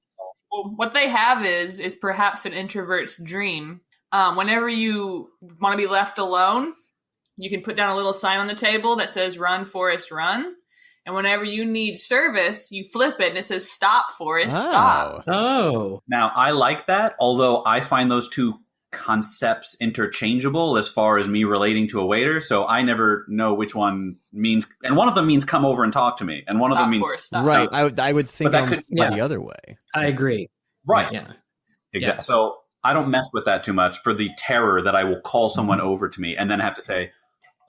Well, what they have is perhaps an introvert's dream. Whenever you want to be left alone, you can put down a little sign on the table that says, "Run, Forrest, run." And whenever you need service, you flip it and it says, "Stop, Forrest, stop." Oh. Now, I like that, although I find those two concepts interchangeable as far as me relating to a waiter. So I never know which one means. And one of them means come over and talk to me. And one of them means. Forrest, stop. Right. I would think But that almost could- the other way. I agree. Right. Yeah. Exactly. Yeah. So I don't mess with that too much for the terror that I will call someone over to me and then have to say,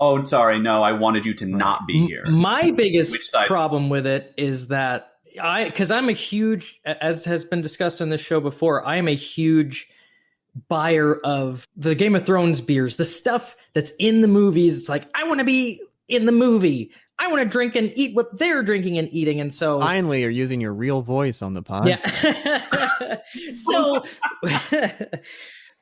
"Oh, sorry, no, I wanted you to not be here." My biggest Which side? problem with it is that because I'm a huge, as has been discussed on this show before, I am a huge buyer of the Game of Thrones beers, the stuff that's in the movies. It's like, I want to be in the movie. I want to drink and eat what they're drinking and eating. And so Finally, you're using your real voice on the pod. yeah.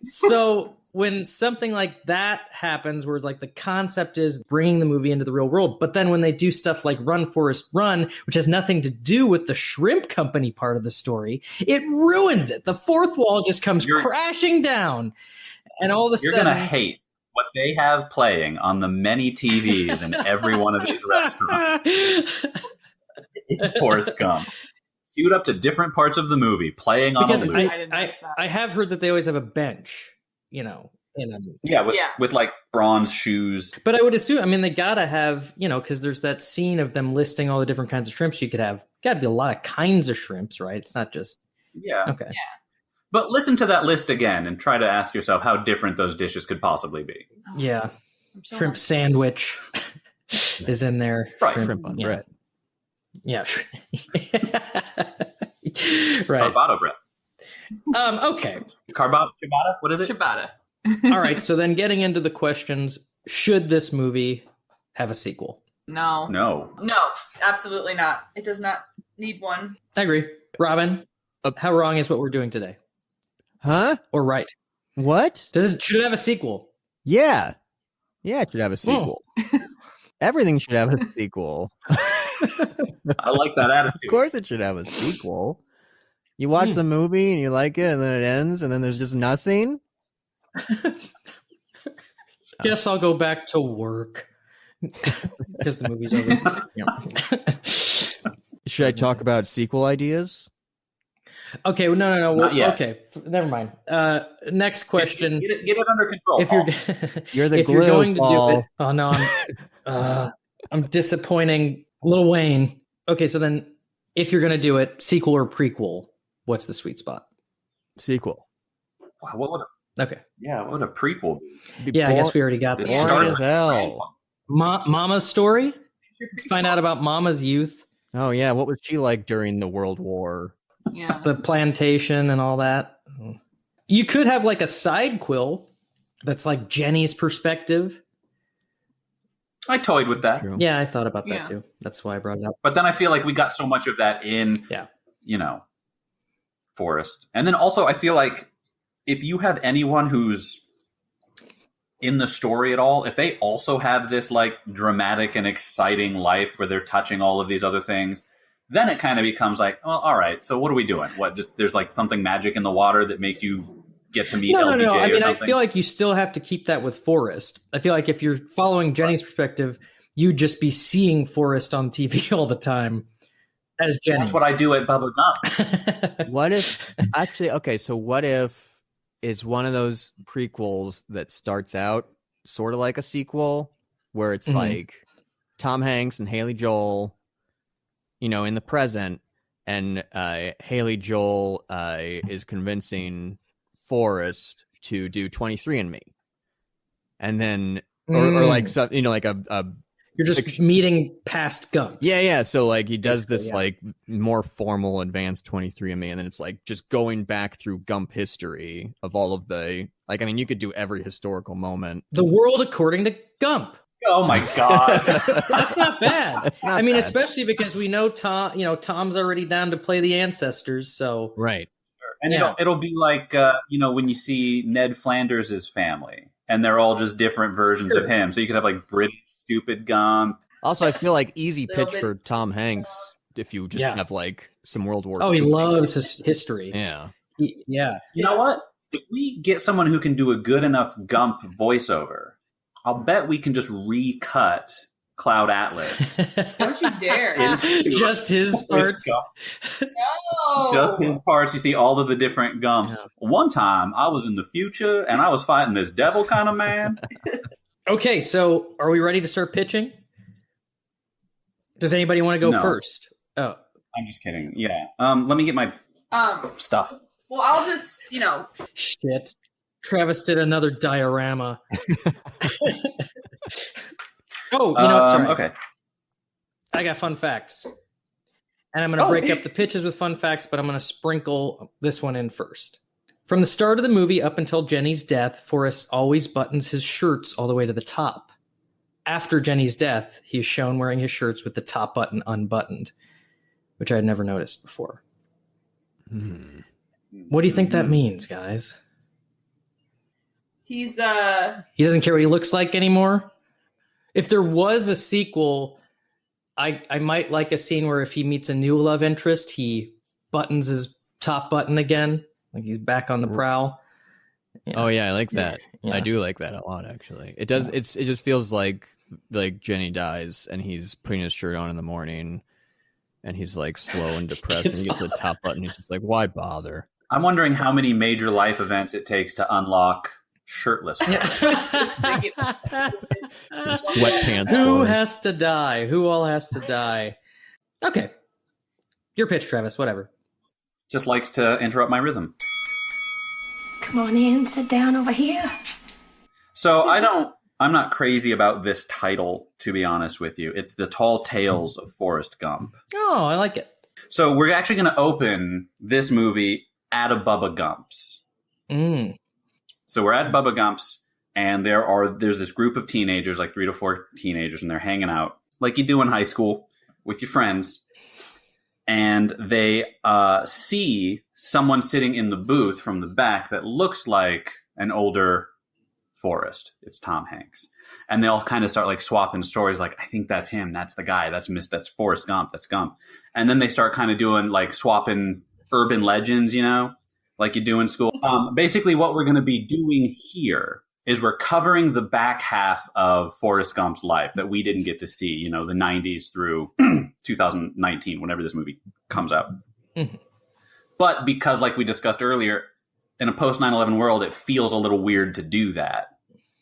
So when something like that happens, where like the concept is bringing the movie into the real world, but then when they do stuff like Run, Forrest, Run, which has nothing to do with the shrimp company part of the story, it ruins it. The fourth wall just comes crashing down. And all of a You're sudden... going to hate what they have playing on the many TVs in every one of these restaurants. It's Forrest Gump. Queued up to different parts of the movie, playing on because a loop. I didn't notice that. I have heard that they always have a bench, in a with like bronze shoes. But I would assume, they gotta have, because there's that scene of them listing all the different kinds of shrimps you could have. Gotta be a lot of kinds of shrimps, right? It's not just okay. Yeah. But listen to that list again and try to ask yourself how different those dishes could possibly be. Yeah, I'm so shrimp hungry. sandwich is in there. Right. Shrimp on bread. Yeah. Right. Carboto breath. Okay. Ciabatta? What is it? Ciabatta. All right. So then getting into the questions, should this movie have a sequel? No. No. No, absolutely not. It does not need one. I agree. Robin, how wrong is what we're doing today? Huh? Or right? What? Should it have a sequel? Yeah. Yeah, it should have a sequel. Everything should have a sequel. I like that attitude. Of course it should have a sequel. You watch the movie and you like it, and then it ends, and then there's just nothing. Guess I'll go back to work. Because the movie's over. Yeah. Should I talk about sequel ideas? Okay, well, no. Not yet. Okay, never mind. Next question. Get it under control. If you're You're the if glue, you're going to Paul. do it, oh no, I'm disappointing Lil Wayne. Okay, so then if you're going to do it, sequel or prequel, what's the sweet spot? Sequel. Wow, what would Okay, what would a prequel be? yeah, I guess we already got It this. Boring starts as hell. Mama's story. Find out about Mama's youth, Oh yeah, what was she like during the World War? Yeah. the plantation, and all that. You could have like a side quill that's like Jenny's perspective. I toyed with that. True. Yeah, I thought about that Yeah. too. That's why I brought it up. But then I feel like we got so much of that in, Yeah. Forrest. And then also I feel like if you have anyone who's in the story at all, if they also have this like dramatic and exciting life where they're touching all of these other things, then it kind of becomes like, well, all right, so what are we doing? What, just there's like something magic in the water that makes you get to meet LBJ No. I or mean, I something? feel like you still have to keep that with Forrest. I feel like if you're following Jenny's perspective, you'd just be seeing Forrest on TV all the time as Jenny. That's what I do at Bubba Gump. What if actually okay, so what if it's one of those prequels that starts out sort of like a sequel where it's like Tom Hanks and Haley Joel, in the present, and Haley Joel is convincing Forrest to do 23andMe. And then or like so, like a You're just meeting past Gumps. Yeah. So like he does Basically, this yeah. like more formal advanced 23andMe, and then it's like just going back through Gump history of all of the like. I mean, you could do every historical moment. The world according to Gump. Oh my God. That's not bad. That's not I mean, bad. especially because we know Tom. Tom's already down to play the ancestors. So Right. And Yeah. it'll be like, when you see Ned Flanders' family, and they're all just different versions of him. So you could have like British stupid Gump. Also, I feel like easy Little pitch bit- for Tom Hanks if you just have like some World War. Oh, he II. loves his history. Yeah. Yeah. You know what? If we get someone who can do a good enough Gump voiceover, I'll bet we can just recut Cloud Atlas. Don't you dare. into Just his Forrest parts. Gump. No. Just his parts. You see all of the different Gumps. Yeah. One time, I was in the future, and I was fighting this devil kind of man. Okay, so are we ready to start pitching? Does anybody want to go No. first? Oh, I'm just kidding. Yeah. Let me get my stuff. Well, I'll just, shit. Travis did another diorama. Oh, what's right. Okay. I got fun facts. And I'm going to break up the pitches with fun facts, but I'm going to sprinkle this one in first. From the start of the movie up until Jenny's death, Forrest always buttons his shirts all the way to the top. After Jenny's death, he is shown wearing his shirts with the top button unbuttoned, which I had never noticed before. What do you think that means, guys? he's, He doesn't care what he looks like anymore? If there was a sequel, I might like a scene where if he meets a new love interest, he buttons his top button again. Like he's back on the prowl. Yeah. Oh yeah, I like that. Yeah. I do like that a lot, actually. It does. It just feels like Jenny dies and he's putting his shirt on in the morning, and he's like slow and depressed, and he gets to the top button. He's just like, why bother? I'm wondering how many major life events it takes to unlock shirtless. just thinking, Sweatpants. Who for- has to die? Who all has to die? Okay. Your pitch, Travis, whatever. Just likes to interrupt my rhythm. Come on in, sit down over here. So I'm not crazy about this title, to be honest with you. It's The Tall Tales of Forrest Gump. Oh, I like it. So we're actually going to open this movie at a Bubba Gump's. So we're at Bubba Gump's, and there's this group of teenagers, like 3 to 4 teenagers, and they're hanging out like you do in high school with your friends. And they see someone sitting in the booth from the back that looks like an older Forrest. It's Tom Hanks. And they all kind of start like swapping stories, like, I think that's him, that's the guy, that's Forrest Gump, that's Gump. And then they start kind of doing like swapping urban legends, you know, like you do in school. Basically what we're going to be doing here is we're covering the back half of Forrest Gump's life that we didn't get to see, you know, the 90s through 2019, whenever this movie comes out. But because, like we discussed earlier, in a post 9/11 world, it feels a little weird to do that.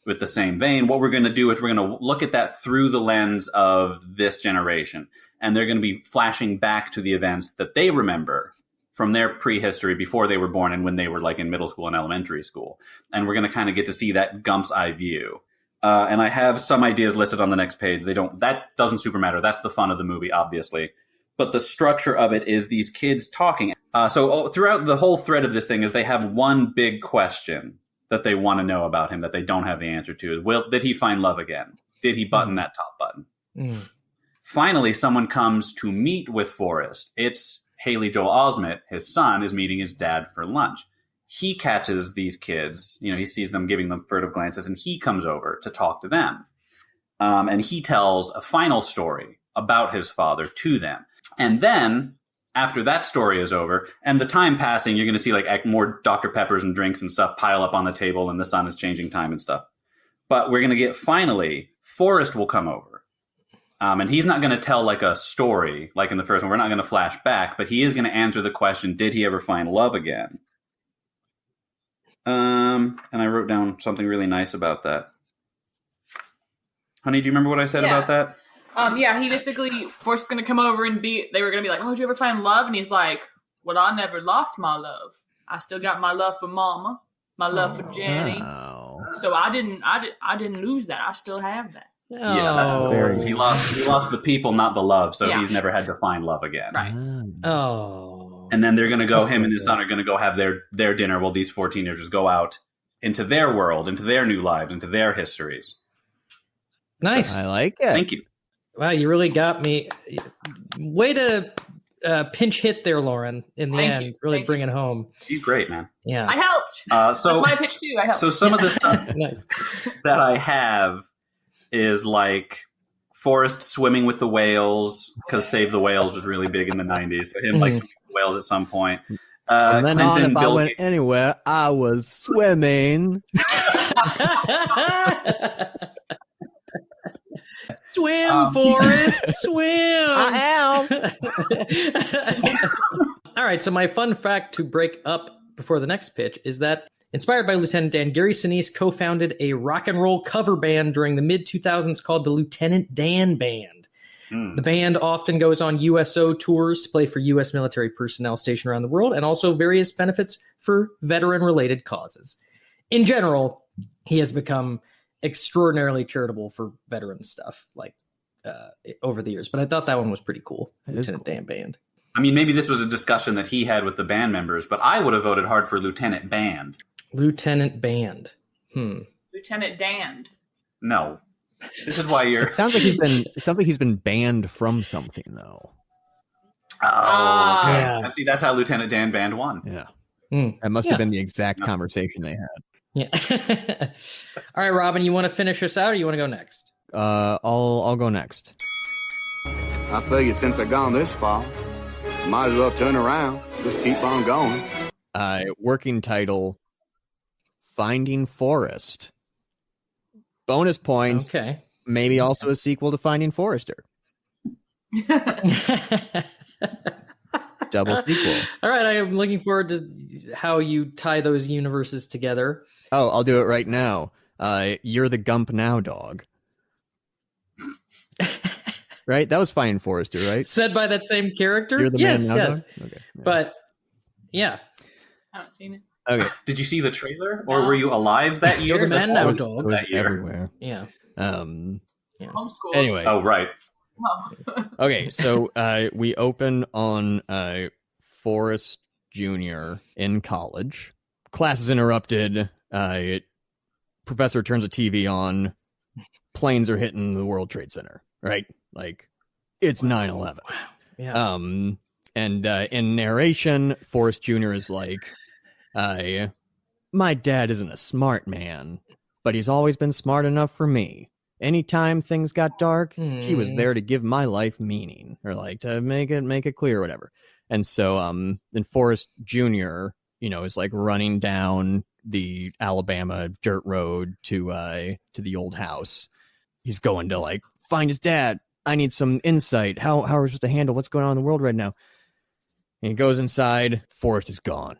With the same vein, what we're going to do is we're going to look at that through the lens of this generation. And they're going to be flashing back to the events that they remember from their prehistory before they were born and when they were like in middle school and elementary school. And we're going to kind of get to see that Gump's eye view. And I have some ideas listed on the next page. That doesn't super matter. That's the fun of the movie, obviously. But the structure of it is these kids talking. So throughout the whole thread of this thing is they have one big question that they want to know about him that they don't have the answer to. Did he find love again? Did he button that top button? Finally, someone comes to meet with Forrest. It's Haley Joel Osment, his son, is meeting his dad for lunch. He catches these kids, you know, he sees them giving them furtive glances, and he comes over to talk to them. And he tells a final story about his father to them. And then, after that story is over, and the time passing, you're going to see like more Dr. Peppers and drinks and stuff pile up on the table, and the sun is changing time and stuff. But we're going to get, finally, Forrest will come over. And he's not going to tell like a story like in the first one. We're not going to flash back, but he is going to answer the question, did he ever find love again? And I wrote down something really nice about that. Honey, do you remember what I said about that? Yeah, he basically, Forrest's going to come over and they were going to be like, oh, did you ever find love? And he's like, well, I never lost my love. I still got my love for Mama, my love for Jenny. So I didn't lose that. I still have that. Yeah, he lost the people, not the love. So he's never had to find love again. Right. And then they're going to go, him and his son are going to go have their dinner while these 4 teenagers go out into their world, into their new lives, into their histories. Nice. I like it. Thank you. Wow, you really got me. Way to pinch hit there, Lauren, in the end. Really bring it home. He's great, man. Yeah. I helped. That's my pitch too. I helped. So some of the stuff Nice. that I have is like Forrest swimming with the whales, because Save the Whales was really big in the 90s. So him like swimming with whales at some point. And then Clinton, if I Bill went Gates. anywhere, I was swimming. Swim, Forrest, swim. I am. All right, so my fun fact to break up before the next pitch is that, inspired by Lieutenant Dan, Gary Sinise co-founded a rock and roll cover band during the mid-2000s called the Lieutenant Dan Band. The band often goes on USO tours to play for U.S. military personnel stationed around the world, and also various benefits for veteran-related causes. In general, he has become extraordinarily charitable for veteran stuff, like over the years. But I thought that one was pretty cool. Lieutenant Dan Band. I mean, maybe this was a discussion that he had with the band members, but I would have voted hard for Lieutenant Band. Lieutenant Band. Lieutenant Dan. No. This is why you're... It sounds like he's been banned from something, though. Oh, okay. Yeah. See, that's how Lieutenant Dan Band won. Yeah. That must have been the exact conversation they had. Yeah. All right, Robin, you want to finish us out, or you want to go next? I'll go next. I figured since I've gone this far, might as well turn around. Just keep on going. Working title: Finding Forrest. Bonus points. Okay. Maybe also a sequel to Finding Forrester. Double sequel. All right, I am looking forward to how you tie those universes together. Oh, I'll do it right now. You're the Gump now, dog. Right? That was Finding Forrester, right? Said by that same character? You're the yes, man now, yes. dog? Okay. Yeah. But, yeah. I haven't seen it. Okay. Did you see the trailer? Or were you alive that year? You're the man now, It dog. was That year. everywhere. Yeah. Homeschool. Anyway. Oh, right. Oh. Okay, so we open on Forrest Jr. in college. Class is interrupted. Professor turns the TV on. Planes are hitting the World Trade Center, right? Like, it's 9/11. Yeah. And in narration, Forrest Jr. is like, my dad isn't a smart man, but he's always been smart enough for me. Anytime things got dark, he was there to give my life meaning, or like to make it clear or whatever. And so then Forrest Jr., is like running down the Alabama dirt road to the old house. He's going to like find his dad. I need some insight. How are we supposed to handle what's going on in the world right now? And he goes inside. Forrest is gone.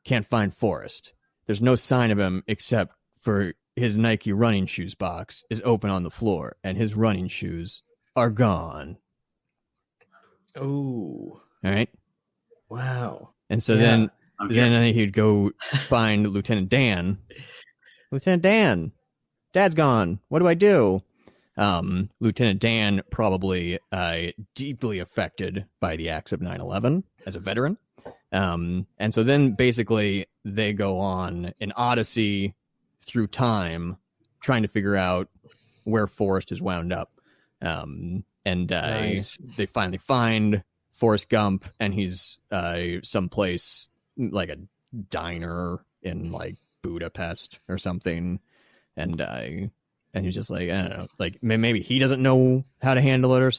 Can't find Forrest. There's no sign of him except for his Nike running shoes box is open on the floor, and his running shoes are gone. Oh. All right. Wow. And so then he'd go find Lieutenant Dan. Lieutenant Dan, Dad's gone. What do I do? Lieutenant Dan, probably deeply affected by the acts of 9/11 as a veteran. And so then basically they go on an odyssey through time, trying to figure out where Forrest is wound up. Nice. They finally find Forrest Gump, and he's someplace like a diner in like Budapest or something. And he's just like, I don't know, like maybe he doesn't know how to handle it or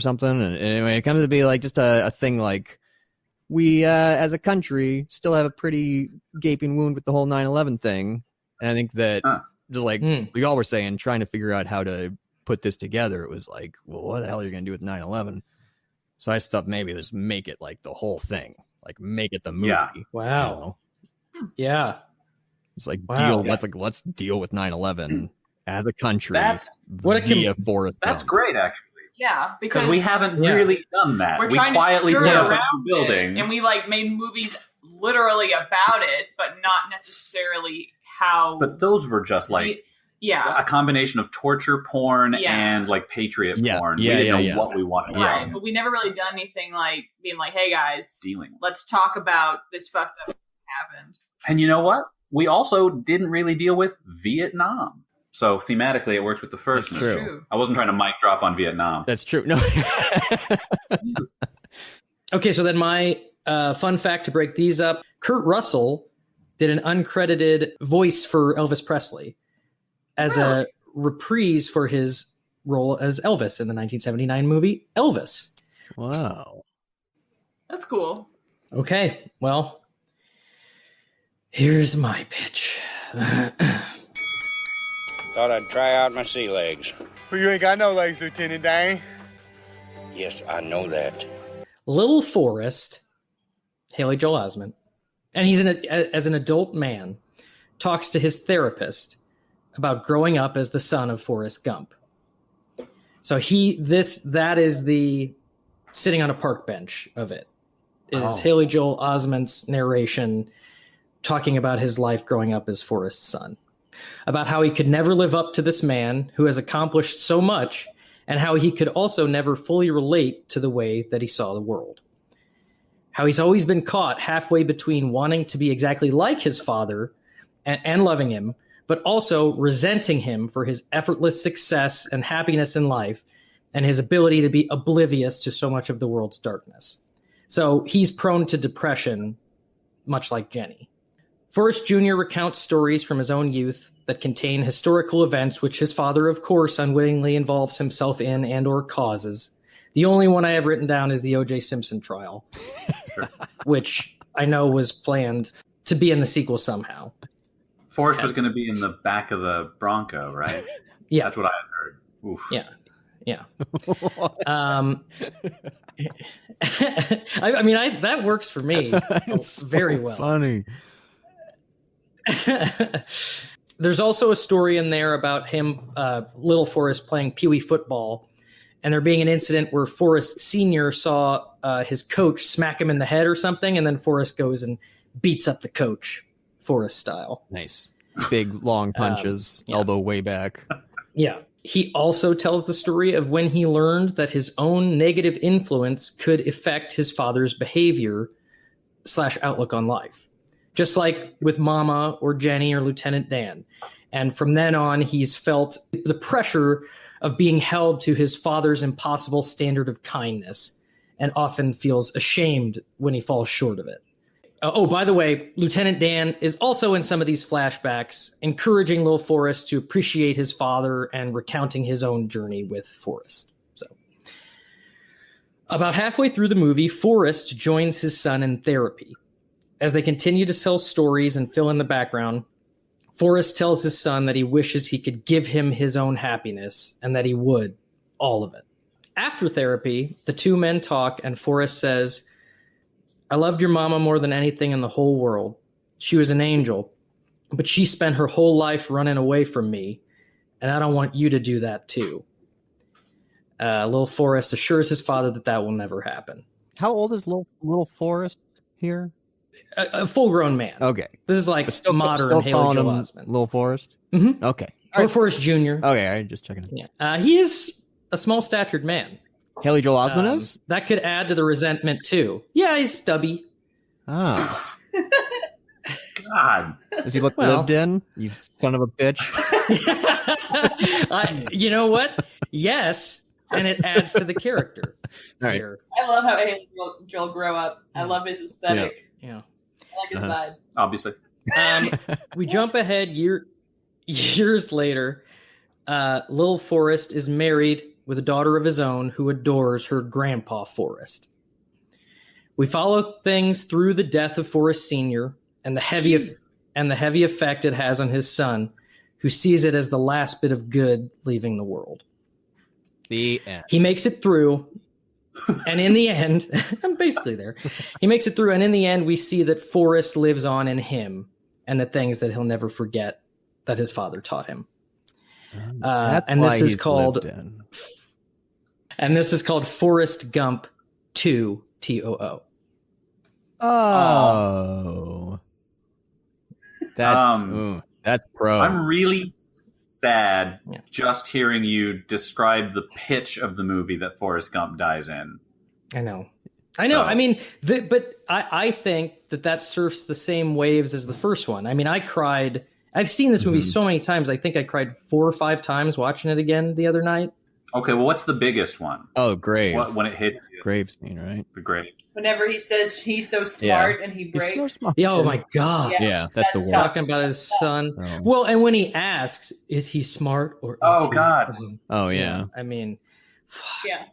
something. And anyway, it comes to be like just a thing like we, as a country, still have a pretty gaping wound with the whole 9/11 thing. And I think that just like y'all were saying, trying to figure out how to put this together, it was like, well, what the hell are you going to do with 9/11? So I thought maybe just make it like the whole thing, like make it the movie. Yeah. Wow. Yeah. It's like let's deal with 9/11 as a country. That's Forrest That's Gump. great, actually. Yeah, because we haven't really done that. We're We trying quietly to put stir up a around new building, and we like made movies literally about it, but not necessarily how. But those were just like a combination of torture porn and like patriot porn. We didn't know what we wanted. Right, but we never really done anything like being like, "Hey guys, let's talk about this fucked up happened." And you know what? We also didn't really deal with Vietnam. So thematically, it works with the first. That's true. I wasn't trying to mic drop on Vietnam. That's true. No. Okay, so then my fun fact to break these up: Kurt Russell did an uncredited voice for Elvis Presley as a reprise for his role as Elvis in the 1979 movie Elvis. Wow, that's cool. Okay, well, here's my pitch. Thought I'd try out my sea legs. Well, you ain't got no legs, Lieutenant Dan. Yes, I know that. Little Forrest, Haley Joel Osment, and he's as an adult man, talks to his therapist about growing up as the son of Forrest Gump. So that is the sitting on a park bench of it. Is Haley Joel Osment's narration talking about his life growing up as Forrest's son, about how he could never live up to this man who has accomplished so much, and how he could also never fully relate to the way that he saw the world. How he's always been caught halfway between wanting to be exactly like his father and loving him, but also resenting him for his effortless success and happiness in life and his ability to be oblivious to so much of the world's darkness. So he's prone to depression, much like Jenny. Forrest Jr. recounts stories from his own youth that contain historical events which his father, of course, unwittingly involves himself in and or causes. The only one I have written down is the O.J. Simpson trial, which I know was planned to be in the sequel somehow. Forrest was going to be in the back of the Bronco, right? Yeah. That's what I had heard. Oof. Yeah. I mean, that works for me very well. Funny. There's also a story in there about him, little Forrest, playing Pee-wee football, and there being an incident where Forrest Sr. saw his coach smack him in the head or something, and then Forrest goes and beats up the coach, Forrest style. Nice. Big, long punches, elbow way back. Yeah. He also tells the story of when he learned that his own negative influence could affect his father's behavior / outlook on life, just like with Mama or Jenny or Lieutenant Dan. And from then on, he's felt the pressure of being held to his father's impossible standard of kindness and often feels ashamed when he falls short of it. By the way, Lieutenant Dan is also in some of these flashbacks, encouraging little Forrest to appreciate his father and recounting his own journey with Forrest. So, about halfway through the movie, Forrest joins his son in therapy. As they continue to tell stories and fill in the background, Forrest tells his son that he wishes he could give him his own happiness and that he would, all of it. After therapy, the two men talk and Forrest says, "I loved your mama more than anything in the whole world. She was an angel, but she spent her whole life running away from me, and I don't want you to do that too." Little Forrest assures his father that will never happen. How old is little Forrest here? A full-grown man. Okay. This is like still modern Haley Joel Osment. Little Forrest? Mm-hmm. Okay. Or Forrest Jr. Okay, all right, just checking. Yeah. He is a small-statured man. Haley Joel Osment is? That could add to the resentment, too. Yeah, he's stubby. Oh. God. Does he look lived in? You son of a bitch. You know what? Yes, and it adds to the character. All right. Here. I love how Haley Joel grew up. I love his aesthetic. Yeah. I like his vibe. Obviously. We jump ahead years later. Little Forrest is married with a daughter of his own who adores her grandpa Forrest. We follow things through the death of Forrest Sr. and the heavy effect it has on his son, who sees it as the last bit of good leaving the world. The end. He makes it through, and in the end, I'm basically there. He makes it through, and in the end, we see that Forrest lives on in him and the things that he'll never forget that his father taught him. That's and why this is he's called, lived in. and this is called Forrest Gump 2 TOO. Oh, that's pro. I'm really sad just hearing you describe the pitch of the movie that Forrest Gump dies in. I know. So- I mean, but I think that surfs the same waves as the first one. I mean, I cried. I've seen this movie so many times. I think I cried 4 or 5 times watching it again the other night. Okay, well, what's the biggest one? Oh, grave. When it hit you? Grave scene, right? The grave. Whenever he says he's so smart and he breaks. He's so smart. Yeah, oh my God. Yeah, that's the That's worst. tough. Talking about his son. Oh. Well, and when he asks, is he smart or is Oh, he, God. Oh, yeah. I mean, Yeah.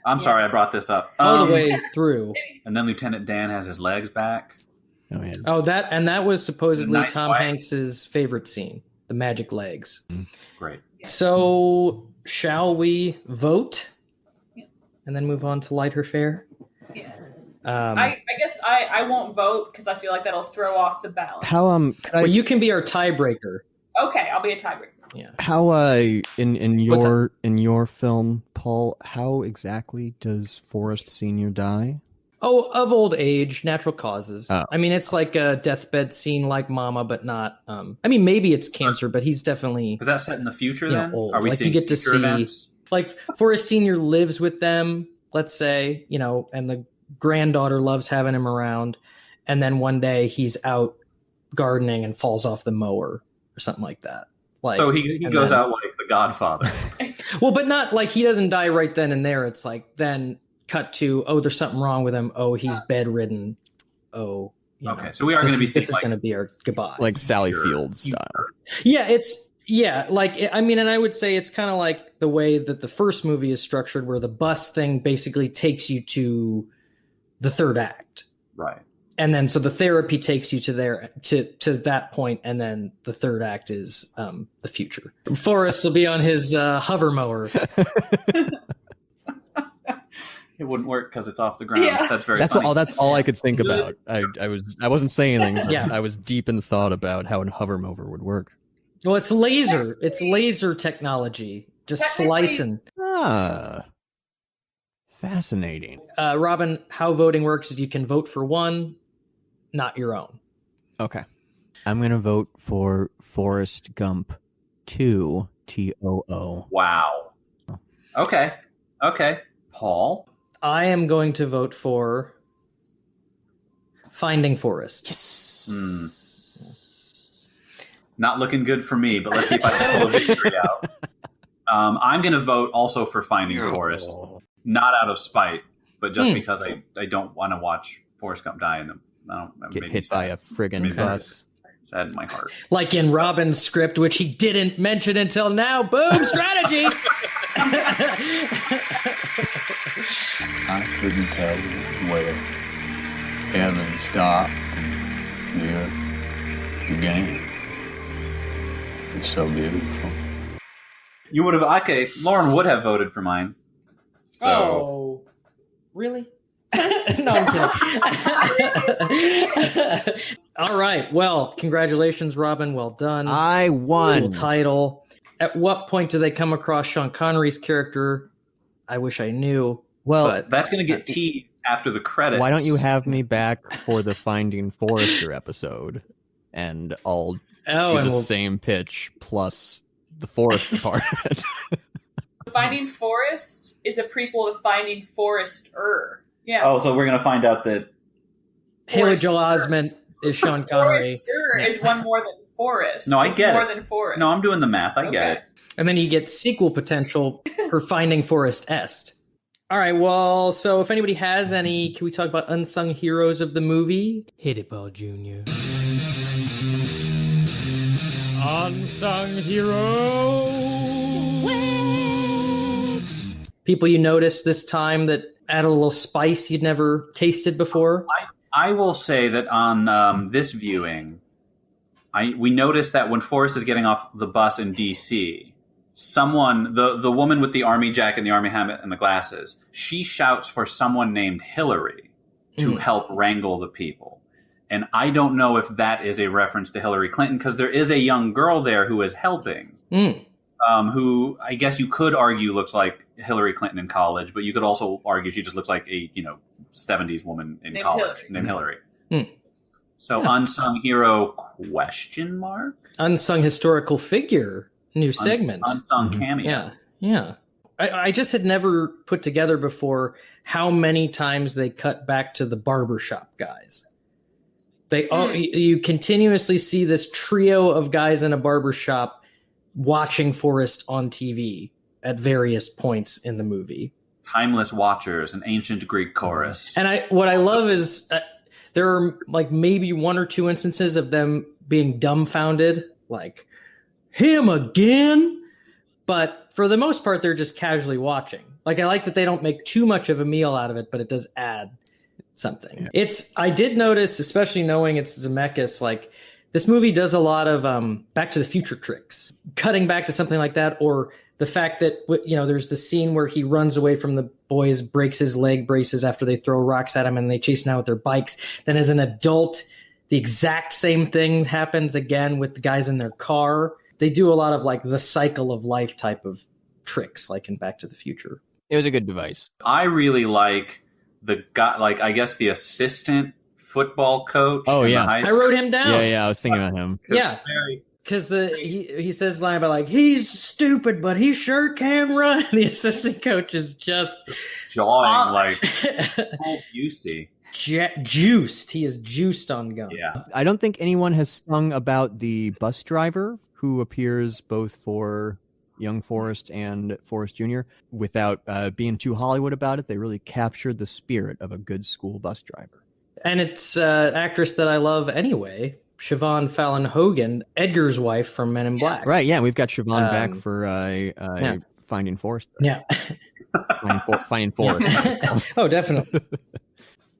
I'm sorry I brought this up. all the way through. And then Lieutenant Dan has his legs back. Oh, yeah. Oh, that was supposedly Nice Tom wife. Hanks's favorite scene, the magic legs. Great. So, shall we vote and then move on to lighter fare? Yeah. I guess I won't vote because I feel like that'll throw off the balance. How well, you can be our tiebreaker. Okay, I'll be a tiebreaker. Yeah. How in your film, Paul, how exactly does Forrest Sr. die? Oh, of old age, natural causes. Oh. I mean, it's like a deathbed scene like Mama, but not. I mean, maybe it's cancer, but he's definitely Is that set in the future you know, then? old. Are we Like, you seeing get to future see- events? like Forrest Sr. lives with them, let's say, and the granddaughter loves having him around, and then one day he's out gardening and falls off the mower or something like that. Like, So he and goes then- out like the Godfather. Well, but not like he doesn't die right then and there. It's like then cut to, oh, there's something wrong with him. Oh, he's bedridden. Oh, Okay, so we are going to be seeing this is going to be our goodbye. Like Sally Field style. Yeah, like, I mean, and I would say it's kind of like the way that the first movie is structured, where the bus thing basically takes you to the third act. Right. And then so the therapy takes you to that point, and then the third act is the future. Forrest will be on his hover mower. It wouldn't work because it's off the ground. Yeah. That's very That's funny. all. That's all I could think about. I wasn't saying anything. Yeah. I was deep in thought about how a hover mower would work. Well, it's laser. It's laser technology. Just slicing. Ah, fascinating. Robin, how voting works is you can vote for one, not your own. Okay, I'm gonna vote for Forrest Gump 2 TOO. Wow. Okay. Paul? I am going to vote for Finding Forrest. Yes. Not looking good for me, but let's see if I can pull a victory out. I'm going to vote also for Finding Forrest. Not out of spite, but just because I don't want to watch Forrest Gump die and get hit by a friggin' bus. Sad in my heart. Like in Robin's script, which he didn't mention until now. Boom, strategy! I couldn't tell you where heaven stopped and the earth began. It's so beautiful. You would have, okay, Lauren would have voted for mine. So. Oh, really? No, I'm kidding. All right. Well, congratulations, Robin. Well done. I won. Cool title. At what point do they come across Sean Connery's character? I wish I knew. Well, but that's going to get teased after the credits. Why don't you have me back for the Finding Forrester episode, and I'll do the same pitch plus the Forrester part of it. Finding Forrest is a prequel to Finding Forrester. Yeah. Oh, so we're going to find out that Haley Joel Osment is Sean Connery. Forrester is one more than Forrest. No, I it's get more it. than Forrest. No, I'm doing the math. I get it. And then you get sequel potential for Finding Forrest Est. All right, well, so if anybody has any, can we talk about unsung heroes of the movie? Hit it, Ball Jr. Unsung heroes. People you noticed this time that add a little spice you'd never tasted before? I will say that on this viewing, we noticed that when Forrest is getting off the bus in D.C., someone, the woman with the army jacket and the army helmet and the glasses, she shouts for someone named Hillary to help wrangle the people. And I don't know if that is a reference to Hillary Clinton, because there is a young girl there who is helping, who I guess you could argue looks like Hillary Clinton in college, but you could also argue she just looks like a 70s woman in college named Hillary. So unsung hero question mark? Unsung historical figure. New segment. Unsung cameo. Yeah. I just had never put together before how many times they cut back to the barbershop guys. You continuously see this trio of guys in a barbershop watching Forrest on TV at various points in the movie. Timeless watchers, an ancient Greek chorus. And what I love is there are like maybe one or two instances of them being dumbfounded, like, him again? But for the most part, they're just casually watching. Like, I like that they don't make too much of a meal out of it, but it does add something. Yeah. I did notice, especially knowing it's Zemeckis, like, this movie does a lot of Back to the Future tricks. Cutting back to something like that, or the fact that, there's the scene where he runs away from the boys, breaks his leg braces after they throw rocks at him, and they chase him out with their bikes. Then as an adult, the exact same thing happens again with the guys in their car. They do a lot of like the cycle of life type of tricks, like in Back to the Future. It was a good device. I really like the guy, like I guess the assistant football coach. Oh yeah, I wrote him down. Yeah, I was thinking about him. Yeah, because he says line about like, he's stupid, but he sure can run. The assistant coach is just jawing like juicy. Juiced. He is juiced on gum. Yeah. I don't think anyone has sung about the bus driver who appears both for young Forrest and Forrest Jr. without being too Hollywood about it. They really captured the spirit of a good school bus driver. And it's an actress that I love anyway, Siobhan Fallon Hogan, Edgar's wife from Men in Black. Right, yeah, we've got Siobhan back for Finding Forrest. Yeah. Finding Forrest. Oh, definitely.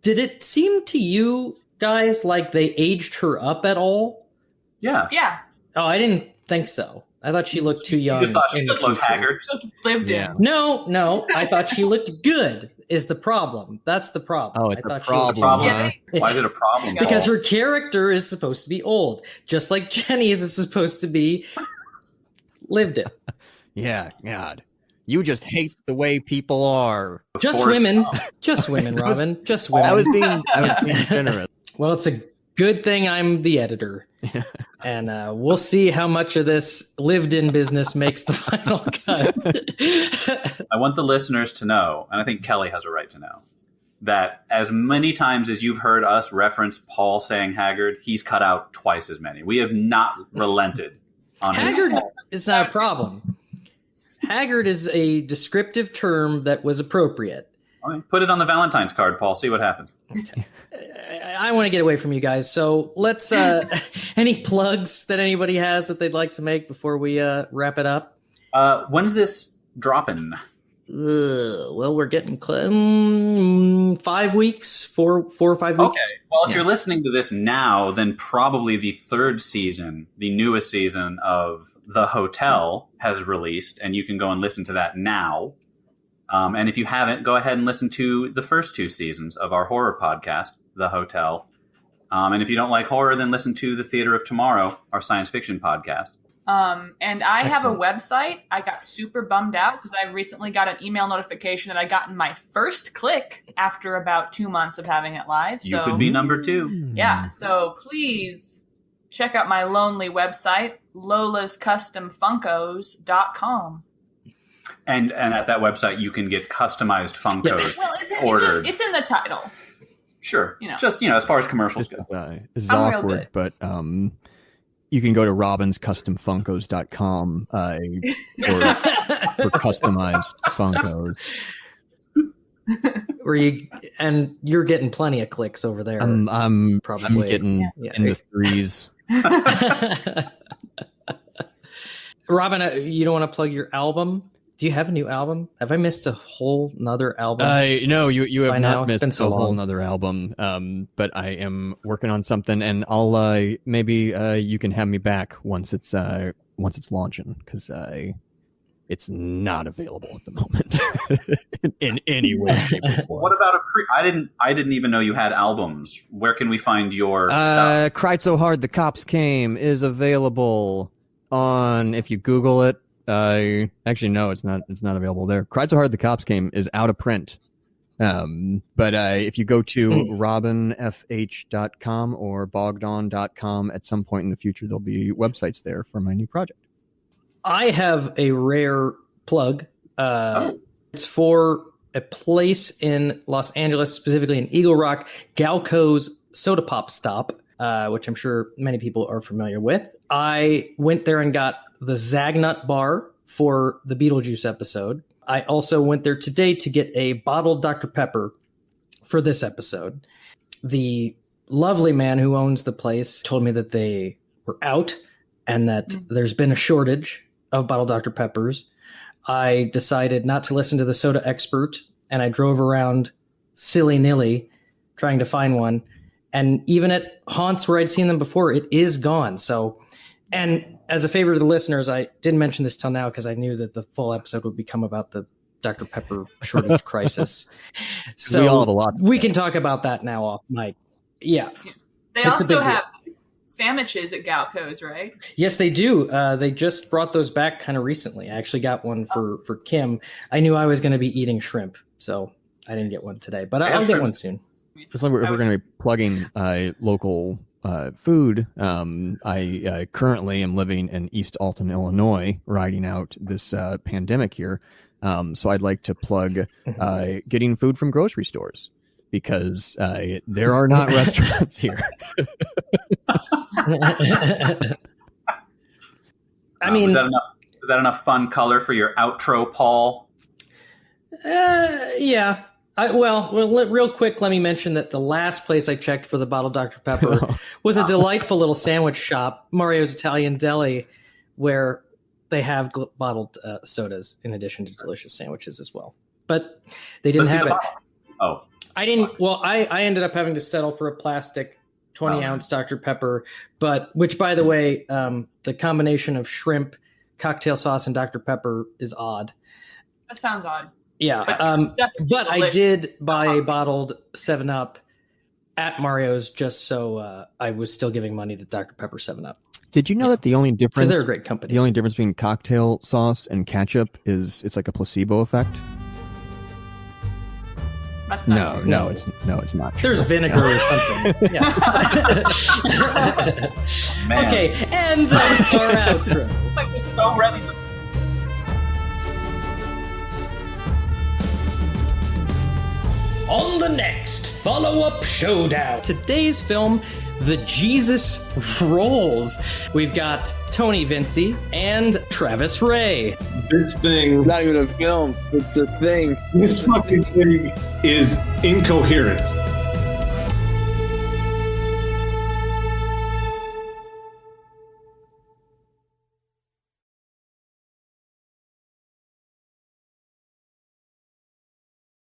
Did it seem to you guys like they aged her up at all? Yeah. Yeah. Oh, I didn't think so. I thought she looked too young. You just thought she just looked haggard. Lived in. No. I thought she looked good. Is the problem? That's the problem. Oh, it's I thought a problem. She problem. Yeah. Why is it a problem? Because her character is supposed to be old, just like Jenny's is supposed to be lived in. Yeah, God. You just hate the way people are. Just women, Robin. Just women. I was being generous. Well, it's a good thing I'm the editor. And we'll see how much of this lived-in business makes the final cut. I want the listeners to know, and I think Kelly has a right to know, that as many times as you've heard us reference Paul saying Haggard, he's cut out twice as many. We have not relented on Haggard his is not a problem. Haggard is a descriptive term that was appropriate. All right, put it on the Valentine's card, Paul. See what happens. Okay. I want to get away from you guys, so let's. Any plugs that anybody has that they'd like to make before we wrap it up? When's this dropping? Well, we're getting 5 weeks, four or 5 weeks. Okay. Well, if you're listening to this now, then probably the third season, the newest season of The Hotel, has released, and you can go and listen to that now. And if you haven't, go ahead and listen to the first 2 seasons of our horror podcast, The Hotel. And if you don't like horror, then listen to The Theater of Tomorrow, our science fiction podcast. And I have a website. I got super bummed out because I recently got an email notification that I gotten my first click after about 2 months of having it live. So, you could be number 2. Yeah, so please check out my lonely website, lolascustomfunkos.com. And at that website, you can get customized Funkos ordered. It's in the title. Sure. Just, as far as commercials go. This is awkward, but you can go to robinscustomfunkos.com for customized Funkos. You're getting plenty of clicks over there. I'm probably getting in the 3s. Robin, you don't want to plug your album? Do you have a new album? Have I missed a whole nother album? No, you have not missed so a whole nother album. But I am working on something, and I'll maybe you can have me back once it's launching, because it's not available at the moment in any way. What about I didn't even know you had albums. Where can we find your stuff? Cried So Hard the Cops Came is available on, if you Google it. Actually, no, it's not available there. Cried So Hard the Cops Came is out of print. But if you go to robinfh.com or bogdan.com, at some point in the future, there'll be websites there for my new project. I have a rare plug. It's for a place in Los Angeles, specifically in Eagle Rock, Galco's Soda Pop Stop, which I'm sure many people are familiar with. I went there and got the Zagnut bar for the Beetlejuice episode. I also went there today to get a bottled Dr. Pepper for this episode. The lovely man who owns the place told me that they were out and that there's been a shortage of bottled Dr. Peppers. I decided not to listen to the soda expert, and I drove around silly-nilly trying to find one. And even at haunts where I'd seen them before, it is gone. So, and as a favor to the listeners, I didn't mention this till now because I knew that the full episode would become about the Dr. Pepper shortage crisis. So we all have a lot. We can talk about that now off mic. Yeah. They also have sandwiches at Galco's, right? Yes, they do. They just brought those back kind of recently. I actually got one for Kim. I knew I was going to be eating shrimp, so I didn't get one today, but I'll get one soon. Just like if we're going to be plugging local food, I currently am living in East Alton, Illinois, riding out this pandemic here. So I'd like to plug getting food from grocery stores, because there are not restaurants here. I mean, is that enough fun color for your outro, Paul? Yeah. Real quick, let me mention that the last place I checked for the bottled Dr. Pepper was a delightful little sandwich shop, Mario's Italian Deli, where they have bottled sodas in addition to delicious sandwiches as well. But they didn't have it. Oh. I didn't. Well, I ended up having to settle for a plastic 20-ounce Dr. Pepper, which, by the way, the combination of shrimp, cocktail sauce, and Dr. Pepper is odd. That sounds odd. Yeah, but I did buy a bottled 7-Up at Mario's just so I was still giving money to Dr. Pepper 7-Up. Did you know that the only difference? Because they're a great company. The only difference between cocktail sauce and ketchup is it's like a placebo effect. That's not true. No, it's not true. There's vinegar or something. Yeah. Man. Okay, and that's our outro. I was so ready to On the next follow-up Showdown, today's film, The Jesus Rolls. We've got Tony Vinci and Travis Ray. This thing... Not even a film. It's a thing. This fucking thing is incoherent.